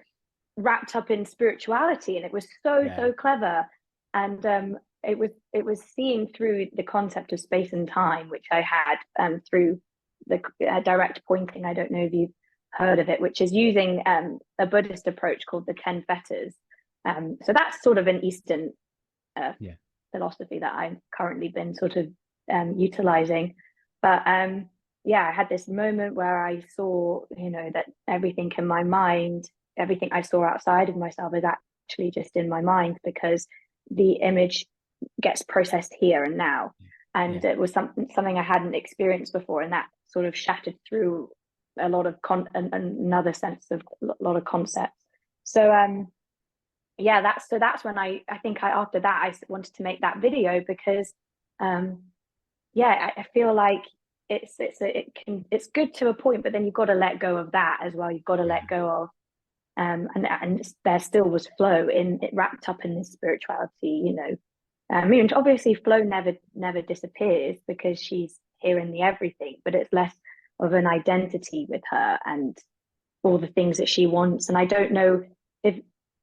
wrapped up in spirituality, and it was Yeah. so clever. And it was seeing through the concept of space and time, which I had through the direct pointing. I don't know if you've heard of it, which is using a Buddhist approach called the 10 fetters. So that's sort of an Eastern uh, Yeah. philosophy that I've currently been sort of utilizing. But yeah, I had this moment where I saw, that everything in my mind, everything I saw outside of myself is actually just in my mind, because the image gets processed here and now. And Yeah. it was something I hadn't experienced before, and that sort of shattered through a lot of another sense of a lot of concepts. So yeah, that's when I think after that I wanted to make that video, because um yeah, I feel like it's good to a point, but then you've got to let go of that as well. You've got to let Yeah. go of and there still was flow in it, wrapped up in this spirituality. I mean, obviously flow never disappears, because she's here in the everything, but it's less of an identity with her and all the things that she wants. And I don't know if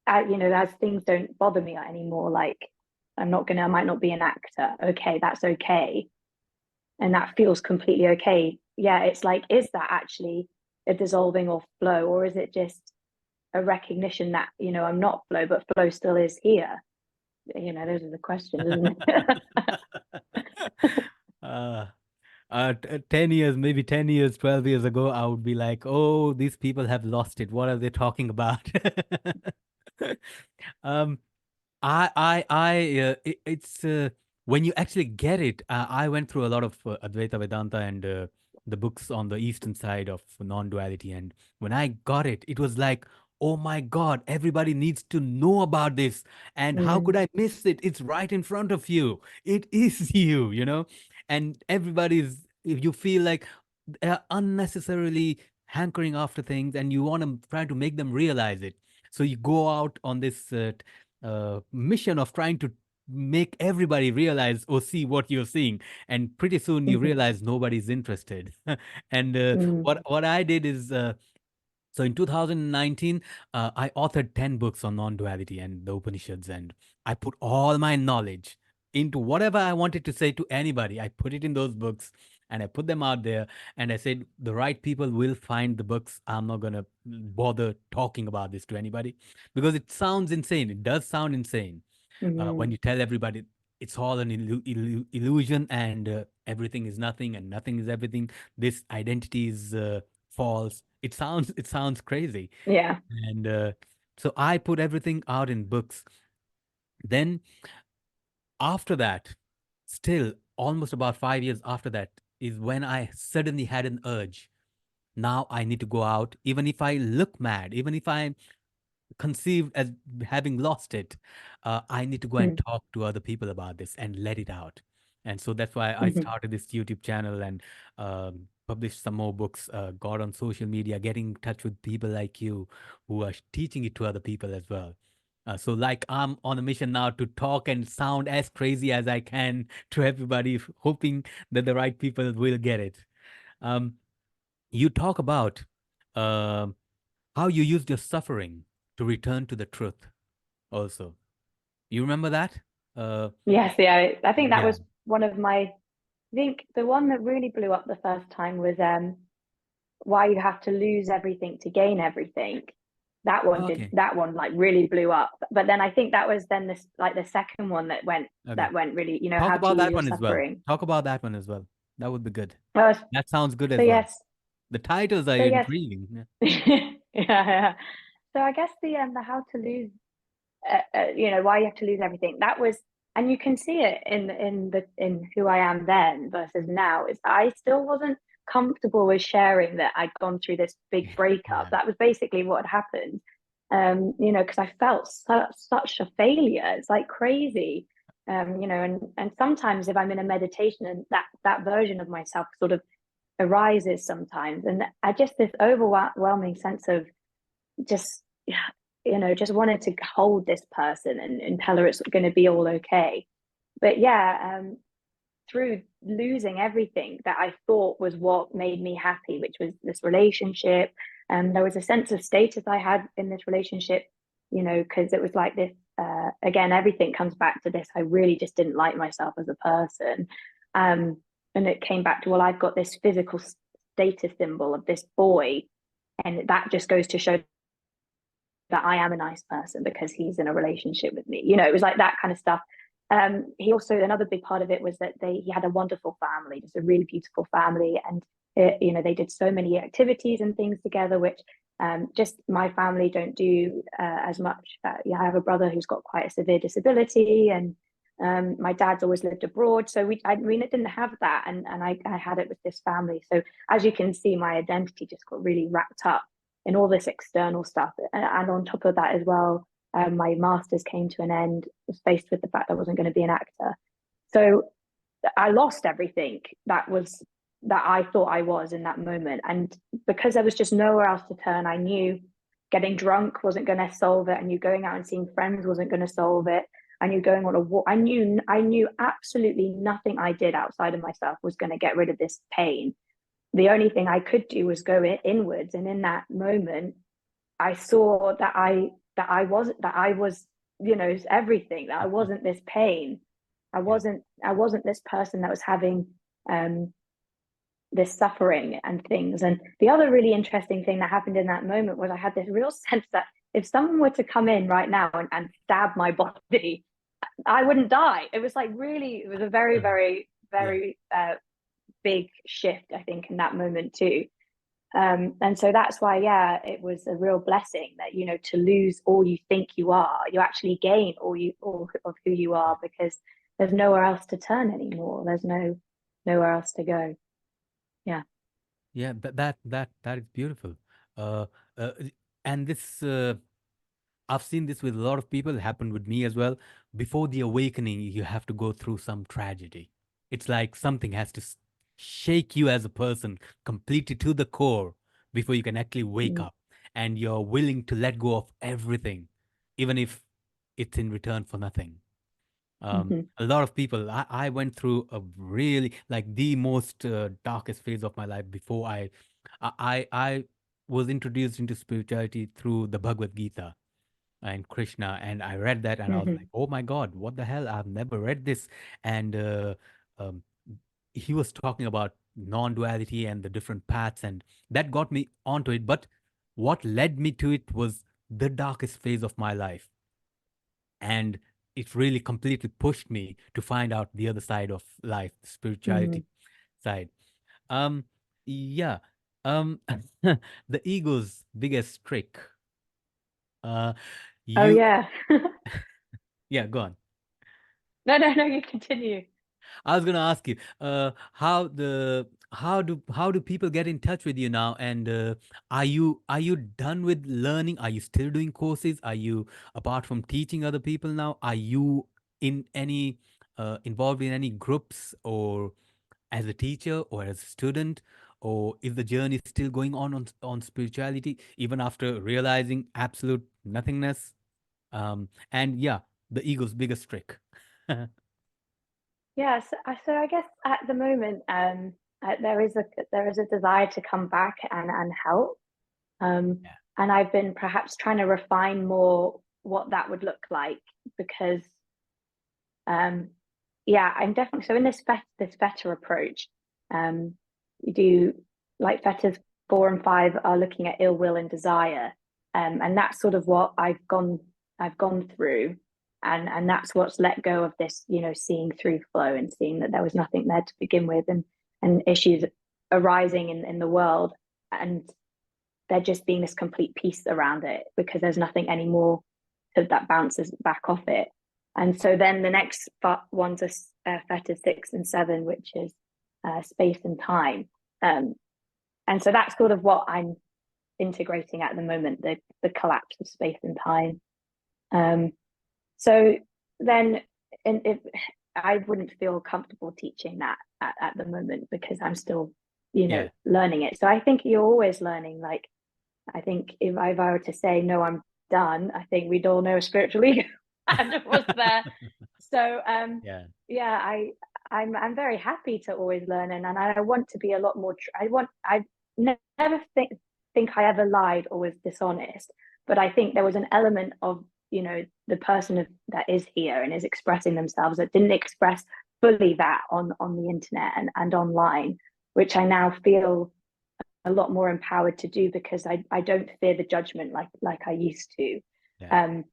as things don't bother me anymore, like I might not be an actor, okay, that's okay, and that feels completely okay. Yeah, it's like, is that actually a dissolving or flow, or is it just a recognition that I'm not flow, but flow still is here? Those are the questions, isn't it? uh, 10 years, maybe 10 years, 12 years ago, I would be like, oh, these people have lost it. What are they talking about? um, it's when you actually get it, I went through a lot of Advaita Vedanta and the books on the eastern side of non-duality, and when I got it, it was like, oh my God, everybody needs to know about this, and how could Mm, I miss it? It's right in front of you. It is you, you know, and everybody's. If you feel like they're unnecessarily hankering after things, and you want to try to make them realize it, so you go out on this mission of trying to make everybody realize or see what you're seeing, and pretty soon you mhm, realize nobody's interested. And mm, what I did is, so in 2019, I authored 10 books on non-duality and the Upanishads, and I put all my knowledge into whatever I wanted to say to anybody. I put it in those books and I put them out there, and I said the right people will find the books. I'm not going to bother talking about this to anybody because it sounds insane. It does sound insane when mhm. you tell everybody it's all an illusion, and everything is nothing and nothing is everything. This identity is false. It sounds crazy, Yeah. and so I put everything out in books. Then after that, still almost about 5 years after that, is when I suddenly had an urge. Now I need to go out, even if I look mad, even if I'm conceived as having lost it, I need to go and Mm, talk to other people about this and let it out. And so that's why I mhm, started this YouTube channel and published some more books, got on social media, getting in touch with people like you who are teaching it to other people as well. So, like, I'm on a mission now to talk and sound as crazy as I can to everybody, hoping that the right people will get it. Um, you talk about um how you used your suffering to return to the truth also. You remember that? Uh, yes, yeah. I think that yeah. was one of my. I think the one that really blew up the first time was why you have to lose everything to gain everything. Okay. That one like really blew up. But then I think that was then this like the second one Okay. that went really, you know, Talk how to about lose that your one as well. suffering. Talk about that one as well. That would be good. Uh, That sounds good so as well. yes, The titles are so yes. intriguing. Yeah. Yeah, yeah. So I guess the how to lose you know, why you have to lose everything. That was, and you can see it in who I am then versus now. Is I still wasn't comfortable with sharing that I'd gone through this big breakup. Yeah. That was basically what had happened. You know, because I felt such a failure. It's like crazy. You know, and sometimes if I'm in a meditation and that version of myself sort of arises sometimes, and I just this overwhelming sense of just you know just wanted to hold this person and tell her it's going to be all okay. But yeah, through losing everything that I thought was what made me happy, which was this relationship, and there was a sense of status I had in this relationship, you know, because it was like this again, everything comes back to this. I really just didn't like myself as a person. um and it came back to, well, I've got this physical status symbol of this boy, and that just goes to show that I am a nice person because he's in a relationship with me. You know, it was like that kind of stuff. He also, another big part of it was that he had a wonderful family, just a really beautiful family, and you know, they did so many activities and things together, which just my family don't do as much. Yeah, I have a brother who's got quite a severe disability, and my dad's always lived abroad, so I mean, it didn't have that, and I had it with this family. So as you can see, my identity just got really wrapped up in all this external stuff. And on top of that as well, my master's came to an end, was faced with the fact I wasn't going to be an actor. So I lost everything that I thought I was in that moment. And because there was just nowhere else to turn, I knew getting drunk wasn't going to solve it. I knew going out and seeing friends wasn't going to solve it. I knew going on a walk. I knew absolutely nothing I did outside of myself was going to get rid of this pain. The only thing I could do was go inwards. And in that moment, I saw that I was, you know, everything, that I wasn't this pain. Yeah. I wasn't this person that was having um this suffering and things. And the other really interesting thing that happened in that moment was I had this real sense that if someone were to come in right now and stab my body, I wouldn't die. It was like really, it was a very, Okay. very, Yeah. very big shift, I think, in that moment too. And so that's why, yeah, it was a real blessing that, you know, to lose all you think you are, you actually gain all of who you are, because there's nowhere else to turn anymore. There's nowhere else to go. Yeah. Yeah, that is beautiful. Uh, uh, and this I've seen this with a lot of people. It happened with me as well. Before the awakening, you have to go through some tragedy. It's like something has to shake you as a person completely to the core before you can actually wake Mm. up. And you're willing to let go of everything, even if it's in return for nothing. Mm-hmm. A lot of people, I went through a really like the most darkest phase of my life before I was introduced into spirituality through the Bhagavad Gita and Krishna. And I read that and I was Mm-hmm. like, oh my God, what the hell? I've never read this. And um, he was talking about non-duality and the different paths, and that got me onto it. But what led me to it was the darkest phase of my life. And it really completely pushed me to find out the other side of life, the Mm-hmm. spirituality side. Um, yeah. Um, the ego's biggest trick. Uh, Oh you, yeah. yeah, go on. No, you continue. I was gonna ask you, how do people get in touch with you now? And are you done with learning? Are you still doing courses? Are you, apart from teaching other people now, are you in any involved in any groups, or as a teacher or as a student, or is the journey still going on spirituality even after realizing absolute nothingness? And yeah, the ego's biggest trick. Yes, so I guess at the moment, there is a desire to come back and help. Yeah. And I've been perhaps trying to refine more what that would look like because um, yeah, I'm definitely so in this better approach. You do like fetters 4 and 5 are looking at ill will and desire, and that's sort of what I've gone through, and that's what's let go of this, seeing through flow and seeing that there was nothing there to begin with, and issues arising in the world, and there just being this complete peace around it because there's nothing anymore that bounces back off it. And so then the next ones are Theta 6 and 7, which is space and time. Um, and so that's sort of what I'm integrating at the moment, the collapse of space and time. So then, and if I wouldn't feel comfortable teaching that at the moment because I'm still, Yeah. learning it. So I think you're always learning. Like, I think if I were to say, no, I'm done, I think we'd all know a spiritual ego and it was there. So Yeah. yeah, I'm very happy to always learn, and I want to be a lot more I never think I ever lied or was dishonest, but I think there was an element of, the person that is here and is expressing themselves that didn't express fully that on the internet and online, which I now feel a lot more empowered to do because I don't fear the judgment like I used to. Yeah. Um,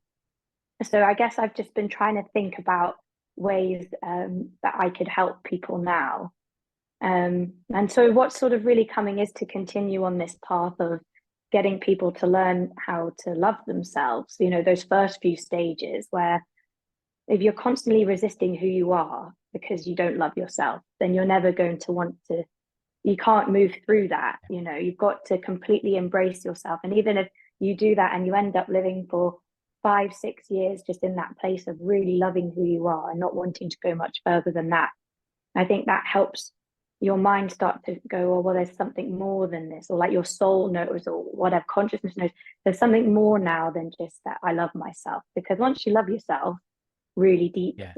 so I guess I've just been trying to think about ways that I could help people now. And so what's sort of really coming is to continue on this path of getting people to learn how to love themselves, those first few stages where if you're constantly resisting who you are because you don't love yourself, then you're never going to want to, you can't move through that. You've got to completely embrace yourself. And even if you do that and you end up living for 5 6 years just in that place of really loving who you are and not wanting to go much further than that, I think that helps your mind start to go, oh well, there's something more than this, or like your soul knows, or whatever consciousness knows, there's something more now than just that I love myself. Because once you love yourself really deeply, Yeah.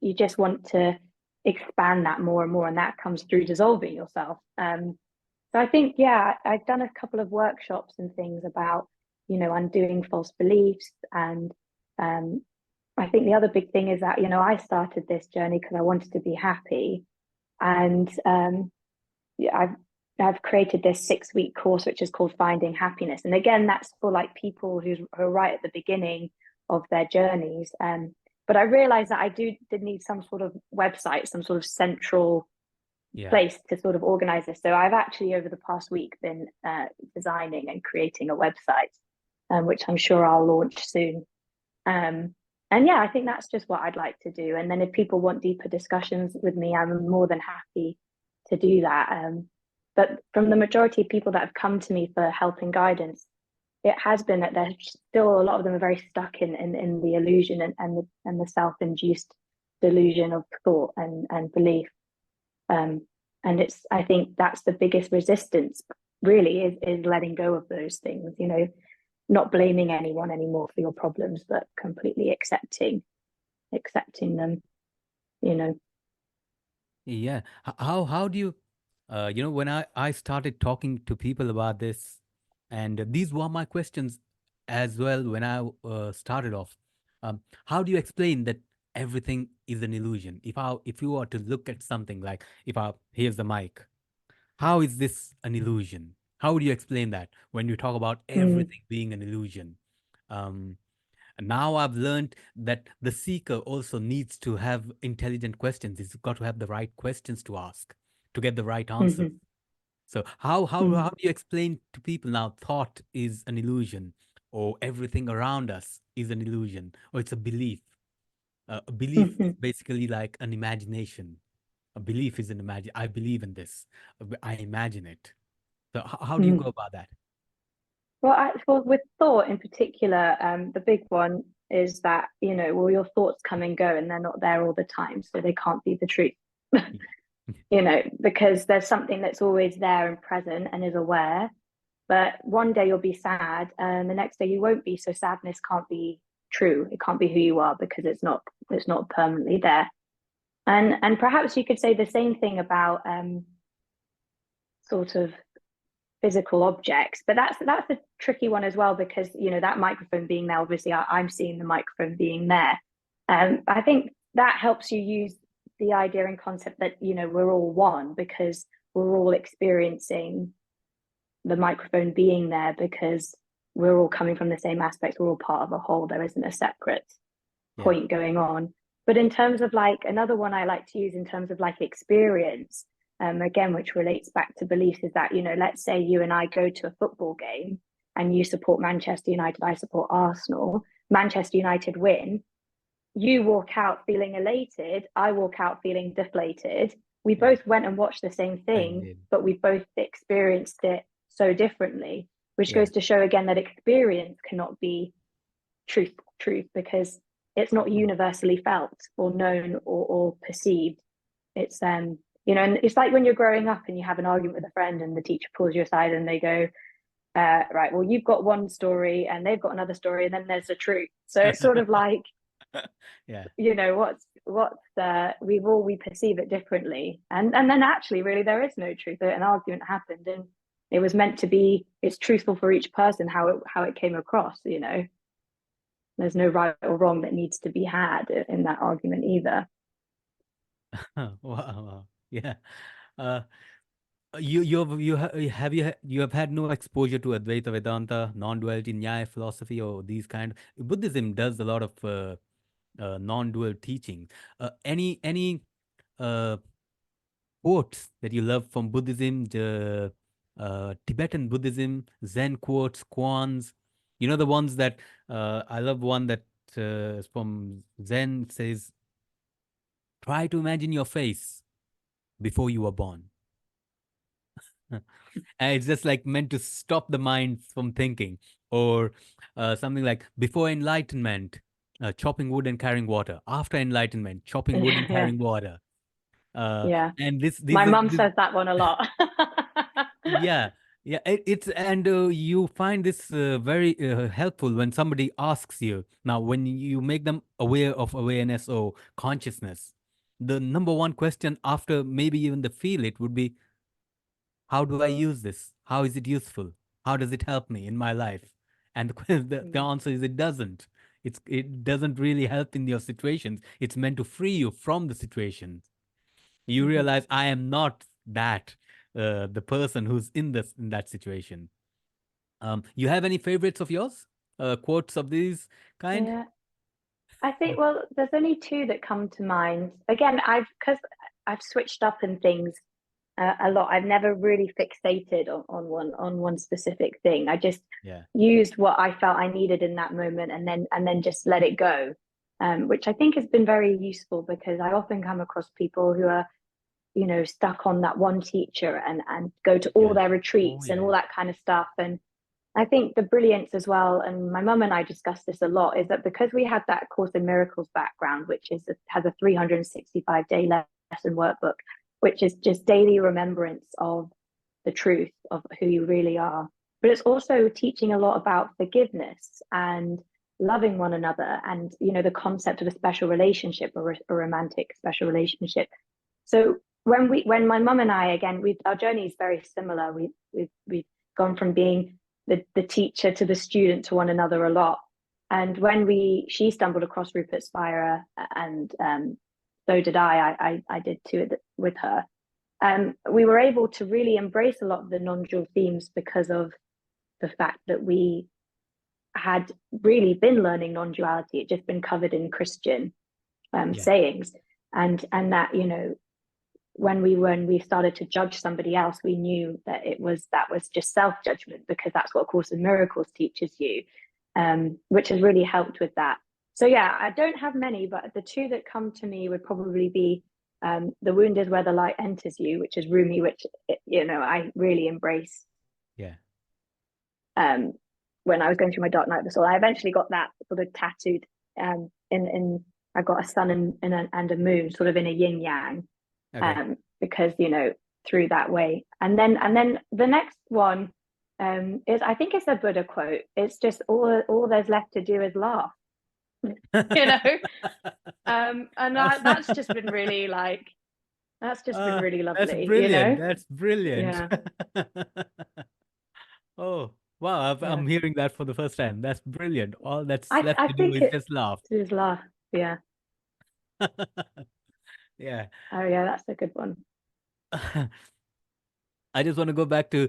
you just want to expand that more and more, and that comes through dissolving yourself. So I think, yeah, I've done a couple of workshops and things about, undoing false beliefs. And I think the other big thing is that, I started this journey because I wanted to be happy. And yeah, I've created this 6-week course, which is called Finding Happiness. And again, that's for like people who are right at the beginning of their journeys. But I realized that I did need some sort of website, some sort of central Yeah. place to sort of organize this. So I've actually over the past week been designing and creating a website, which I'm sure I'll launch soon. And yeah, I think that's just what I'd like to do. And then if people want deeper discussions with me, I'm more than happy to do that. But from the majority of people that have come to me for help and guidance, it has been that there's still a lot of them are very stuck in the illusion and the self-induced delusion of thought and belief. And it's, I think that's the biggest resistance really is letting go of those things, you know, not blaming anyone anymore for your problems, but completely accepting them, you know. Yeah. How do you, when I started talking to people about this, and these were my questions as well when I started off. How do you explain that everything is an illusion? If you were to look at something like, here's the mic, how is this an illusion? How would you explain that when you talk about Mm, everything being an illusion? Um, Now I've learned that the seeker also needs to have intelligent questions. He's got to have the right questions to ask to get the right answers. mm-hmm, So how mm, do you explain to people now thought is an illusion, or everything around us is an illusion, or it's a belief? A belief is mm-hmm, basically like an imagination. A belief is an imagine. I believe in this. I imagine it. So how do you go mm. about that? Well, well, with thought in particular, the big one is that, you know, well, your thoughts come and go and they're not there all the time, so they can't be the truth. You know, because there's something that's always there and present and is aware. But one day you'll be sad, and the next day you won't be. So sadness can't be true. It can't be who you are because it's not permanently there. And perhaps you could say the same thing about sort of physical objects, but that's a tricky one as well, because you know that microphone being there, obviously I'm seeing the microphone being there. I think that helps you use the idea and concept that, you know, we're all one, because we're all experiencing the microphone being there, because we're all coming from the same aspect, we're all part of a whole, there isn't a separate Yeah. point going on. But in terms of like another one I like to use in terms of like experience, again, which relates back to beliefs, is that, you know, let's say you and I go to a football game and you support Manchester United, I support Arsenal, Manchester United win, you walk out feeling elated, I walk out feeling deflated. We Yeah. both went and watched the same Same thing, did. but we both experienced it so differently, which Yeah. goes to show again that experience cannot be truth, because it's not Yeah. universally felt or known or perceived. It's you know, and it's like when you're growing up and you have an argument with a friend and the teacher pulls you aside and they go, right, well, you've got one story and they've got another story, and then there's the truth. So it's sort of like, Yeah. you know, we perceive it differently, and then actually really there is no truth. An argument happened and it was meant to be, it's truthful for each person how it came across, you know. There's no right or wrong that needs to be had in that argument either. Wow. Wow. Yeah. Uh, you have had no exposure to Advaita Vedanta, non-duality, Nyaya philosophy, or these kind. Buddhism does a lot of non-dual teaching. Any uh, quotes that you love from Buddhism, the Tibetan Buddhism, Zen quotes, koans? You know the ones that I love. One that is from Zen says, "Try to imagine your face before you were born." And it's just like meant to stop the mind from thinking, or something like before enlightenment, chopping wood and carrying water. After enlightenment, chopping wood and Yeah, carrying water. Uh, yeah. and My mum this says that one a lot. yeah, yeah, it's and you find this very helpful when somebody asks you. Now, when you make them aware of awareness or consciousness, the number one question after maybe even the feel it would be, how do I use this? How is it useful? How does it help me in my life? And the Mm, answer is it doesn't. It doesn't really help in your situations. It's meant to free you from the situations. You mhm. realize I am not that the person who's in that situation. You have any favorites of yours? Quotes of these kind? Yeah, I think, well, there's only two that come to mind. Again, because I've switched up and things a lot. I've never really fixated on one specific thing. I just Yeah. used what I felt I needed in that moment, and then just let it go. which I think has been very useful, because I often come across people who are, stuck on that one teacher and go to all Yeah. their Oh, retreats and all yeah. that kind of stuff. And I think the brilliance as well, and my mum and I discuss this a lot, is that because we had that Course in Miracles background, which has a 365-day lesson workbook, which is just daily remembrance of the truth of who you really are. But it's also teaching a lot about forgiveness and loving one another, and the concept of a special relationship, or a romantic special relationship. So when my mum and I, again, our journey is very similar. We've gone from being the teacher to the student to one another a lot. And when she stumbled across Rupert Spira, and so did I did too with her. We were able to really embrace a lot of the non-dual themes, because of the fact that we had really been learning non-duality. It just been covered in Christian Yeah. sayings, and that when we started to judge somebody else, we knew that that was just self-judgment, because that's what A Course in Miracles teaches you, which has really helped with that. So yeah, I don't have many, but the two that come to me would probably be The Wound is Where the Light Enters You, which is Rumi, which I really embrace. Yeah. When I was going through my dark night of the soul, I eventually got that sort of tattooed in I got a sun and a moon, sort of in a yin yang. Okay. Because through that way, and then the next one is, I think it's a Buddha quote. It's just all there's left to do is laugh. And that's just been really That's lovely. brilliant. That's brilliant. Yeah, Oh, wow. yeah. I'm hearing that for the first time. That's brilliant. All that's left I to do think is it just laugh. is laugh. Yeah. Yeah. Oh yeah, that's a good one. I just want to go back to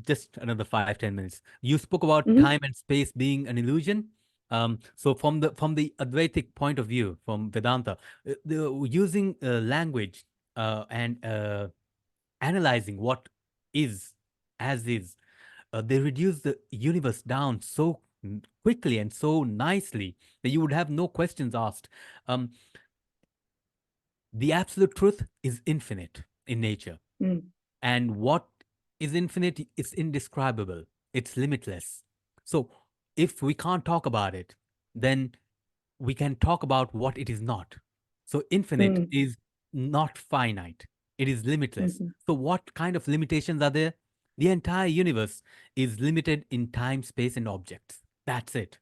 just another 5-10 minutes. You spoke about Mm-hmm. time and space being an illusion. So from the Advaitic point of view, from Vedanta, using language and analyzing what is as is, they reduce the universe down so quickly and so nicely that you would have no questions asked. Um, the absolute truth is infinite in nature. Mm, And what is infinite is indescribable, it's limitless. So if we can't talk about it, then we can talk about what it is not. So infinite mm, is not finite, it is limitless. mm-hmm, So what kind of limitations are there? The entire universe is limited in time, space, and objects. That's it.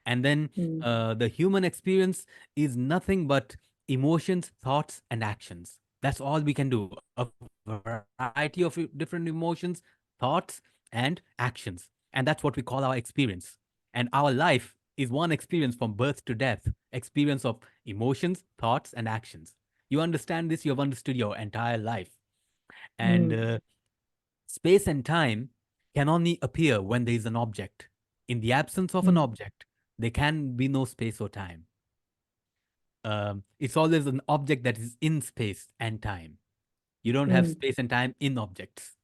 And then mm, the human experience is nothing but emotions, thoughts, and actions. That's all we can do. A variety of different emotions, thoughts, and actions. And that's what we call our experience. And our life is one experience from birth to death, experience of emotions, thoughts, and actions. You understand this, you have understood your entire life. And mm, space and time can only appear when there is an object. In the absence of an mm, object, there can be no space or time. It's always an object that is in space and time. You don't have mm. space and time in objects.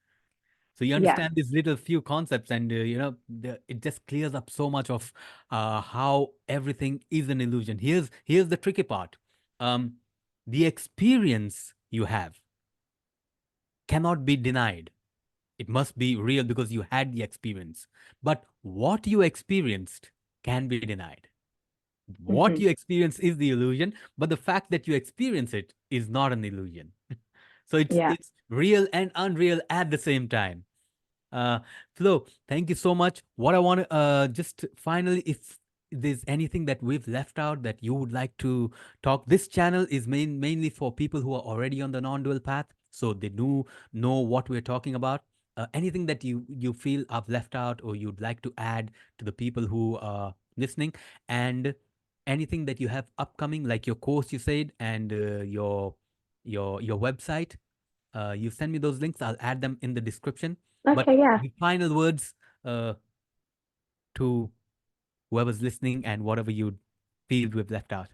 So you Yeah. understand these little few concepts, and it just clears up so much of how everything is an illusion. Here's the tricky part. Um, the experience you have cannot be denied. It must be real because you had the experience. But what you experienced can be denied. What Mm-hmm. you experience is the illusion, but the fact that you experience it is not an illusion. So it's Yeah. it's real and unreal at the same time. Uh, Flo, thank you so much. What I want to just finally, if there's anything that we've left out that you would like to talk, this channel is mainly for people who are already on the non-dual path, so they do know what we're talking about. Anything that you feel I've left out or you'd like to add to the people who are listening, and anything that you have upcoming, like your course you said, and your website, you send me those links. I'll add them in the description. But Okay. Yeah. the final words uh, to whoever's listening and whatever you feel we've left out.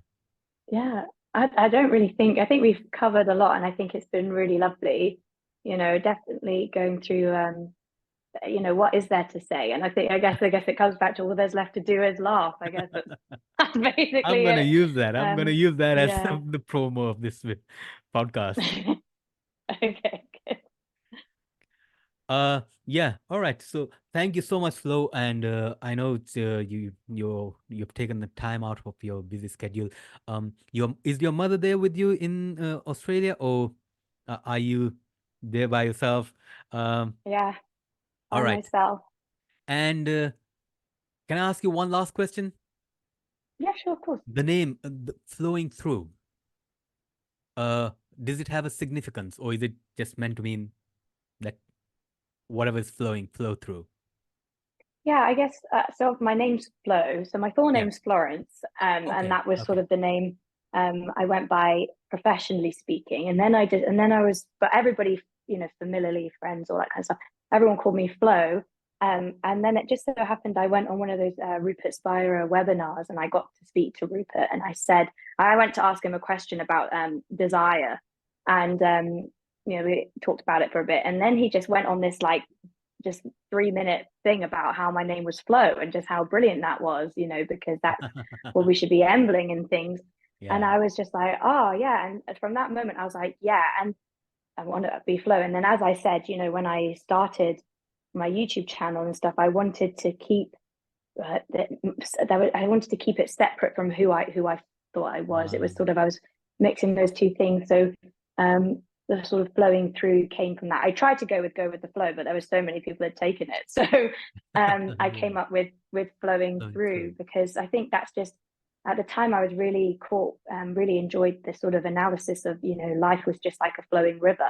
Yeah. I don't really think, I think we've covered a lot, and I think it's been really lovely. Definitely going through you know, what is there to say? And I guess it comes back to all there's left to do is laugh. I guess that's basically I'm gonna it. use that. I'm gonna use that as Yeah. the promo of this podcast. Okay, good. Yeah, all right. So thank you so much, Flo. And I know it's you've taken the time out of your busy schedule. Is your mother there with you in Australia, or are you there by yourself? Yeah, All by right. myself. And can I ask you one last question? Yeah, sure, of course. The name flowing through. Uh, does it have a significance, or is it just meant to mean that whatever is flowing, flow through? Yeah, I guess so. My name's Flo. So my full Yeah. name's Florence, and Okay. that was sort Okay. of the name I went by professionally speaking. And then I was, but everybody, you know, familiarly, friends, all that kind of stuff. Everyone called me Flo. And then it just so happened I went on one of those Rupert Spira webinars, and I got to speak to Rupert. And I went to ask him a question about desire, and you know, we talked about it for a bit, and then he just went on this like just 3 minute thing about how my name was Flo and just how brilliant that was, you know, because that's what we should be embling and things. And Yeah. I was just like, oh yeah. And from that moment, I was like, yeah, and I want to be Flo. And then, as I said, you know, when I started my YouTube channel and stuff, I wanted to keep I wanted to keep it separate from who I thought I was. It was Um, sort of I was mixing those two things. So um, the sort of flowing through came from that. I tried to go with the flow, but there were so many people had taken it. So I yeah. came up with flowing Flowing through, through. because I think that's just at the time I was really caught, really enjoyed this sort of analysis of, you know, life was just like a flowing river,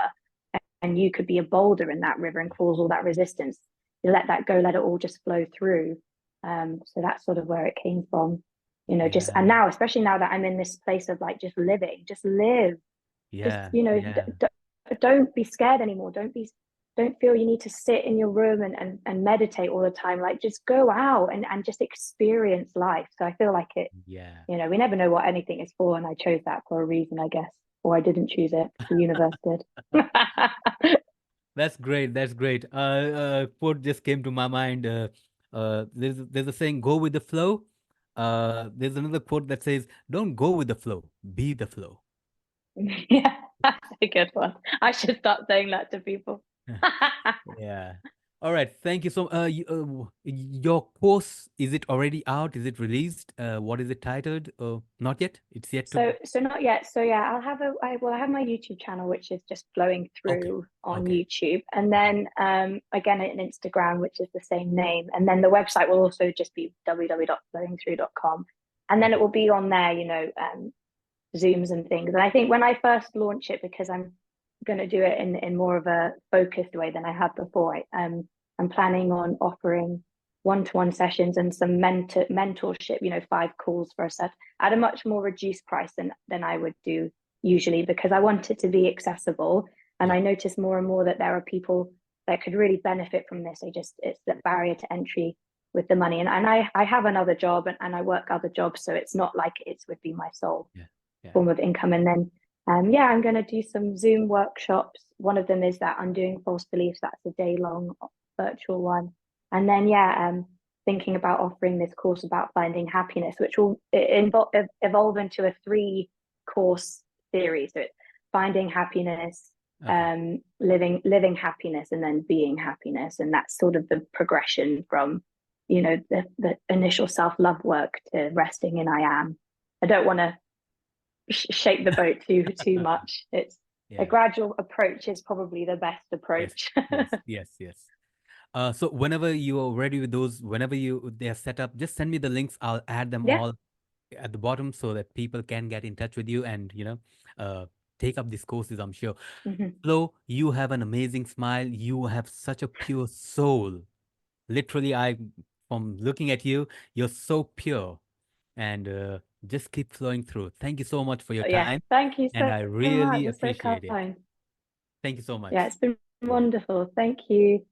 and you could be a boulder in that river and cause all that resistance. You let that go, let it all just flow through. So that's sort of where it came from, you know, just, Yeah. and now, especially now that I'm in this place of like just living, just live, just, Yeah. you know, Yeah. don't be scared anymore. Don't feel you need to sit in your room and meditate all the time. Like just go out and just experience life. So I feel like it, Yeah. you know, we never know what anything is for. And I chose that for a reason, I guess, or I didn't choose it. The universe did. That's great. That's great. Quote just came to my mind. There's a saying, "Go with the flow." There's another quote that says, "Don't go with the flow, be the flow." Yeah, that's a good one. I should start saying that to people. Yeah. All right. Thank you so. Your course, is it already out? Is it released? What is it titled? Not yet. It's yet to. So not yet. So yeah, I have my YouTube channel, which is just flowing Okay. through on Okay. YouTube, and Okay. then again an Instagram, which is the same name, and then the website will also just be www.flowingthrough.com, and then it Okay. will be on there, you know, Zooms and things. And I think when I first launch it, because I'm going to do it in more of a focused way than I have before, I'm planning on offering one-to-one sessions and some mentorship, you know, 5 calls for a set at a much more reduced price than I would do usually, because I want it to be accessible. And Yeah. I notice more and more that there are people that could really benefit from this. It's the barrier to entry with the money. And I have another job, and I work other jobs. So it's not like it would be my sole Yeah. Yeah. form of income. And then, yeah, I'm going to do some Zoom workshops. One of them is that Undoing False Beliefs. That's a day-long virtual one. And then, yeah, thinking about offering this course about finding happiness, which will evolve into a 3-course series. So it's finding happiness, Okay. living happiness, and then being happiness. And that's sort of the progression from, you know, the initial self-love work to resting in I am. I don't want to shape the boat too much. It's a Yeah. gradual approach is probably the best Yes. approach. Yes. Yes. Yes. So whenever you are ready with those, whenever they are set up, just send me the links. I'll add them Yeah. all at the bottom so that people can get in touch with you and uh, take up these courses. I'm sure. Mm-hmm. Flo, you have an amazing smile. You have such a pure soul. Literally, from looking at you, you're so pure, and just keep flowing through. Thank you so much for your Yeah. time, Thank you and so I much. really You're so appreciate it. kind. Thank you so Yeah, much. it's been Yeah. wonderful. Thank you.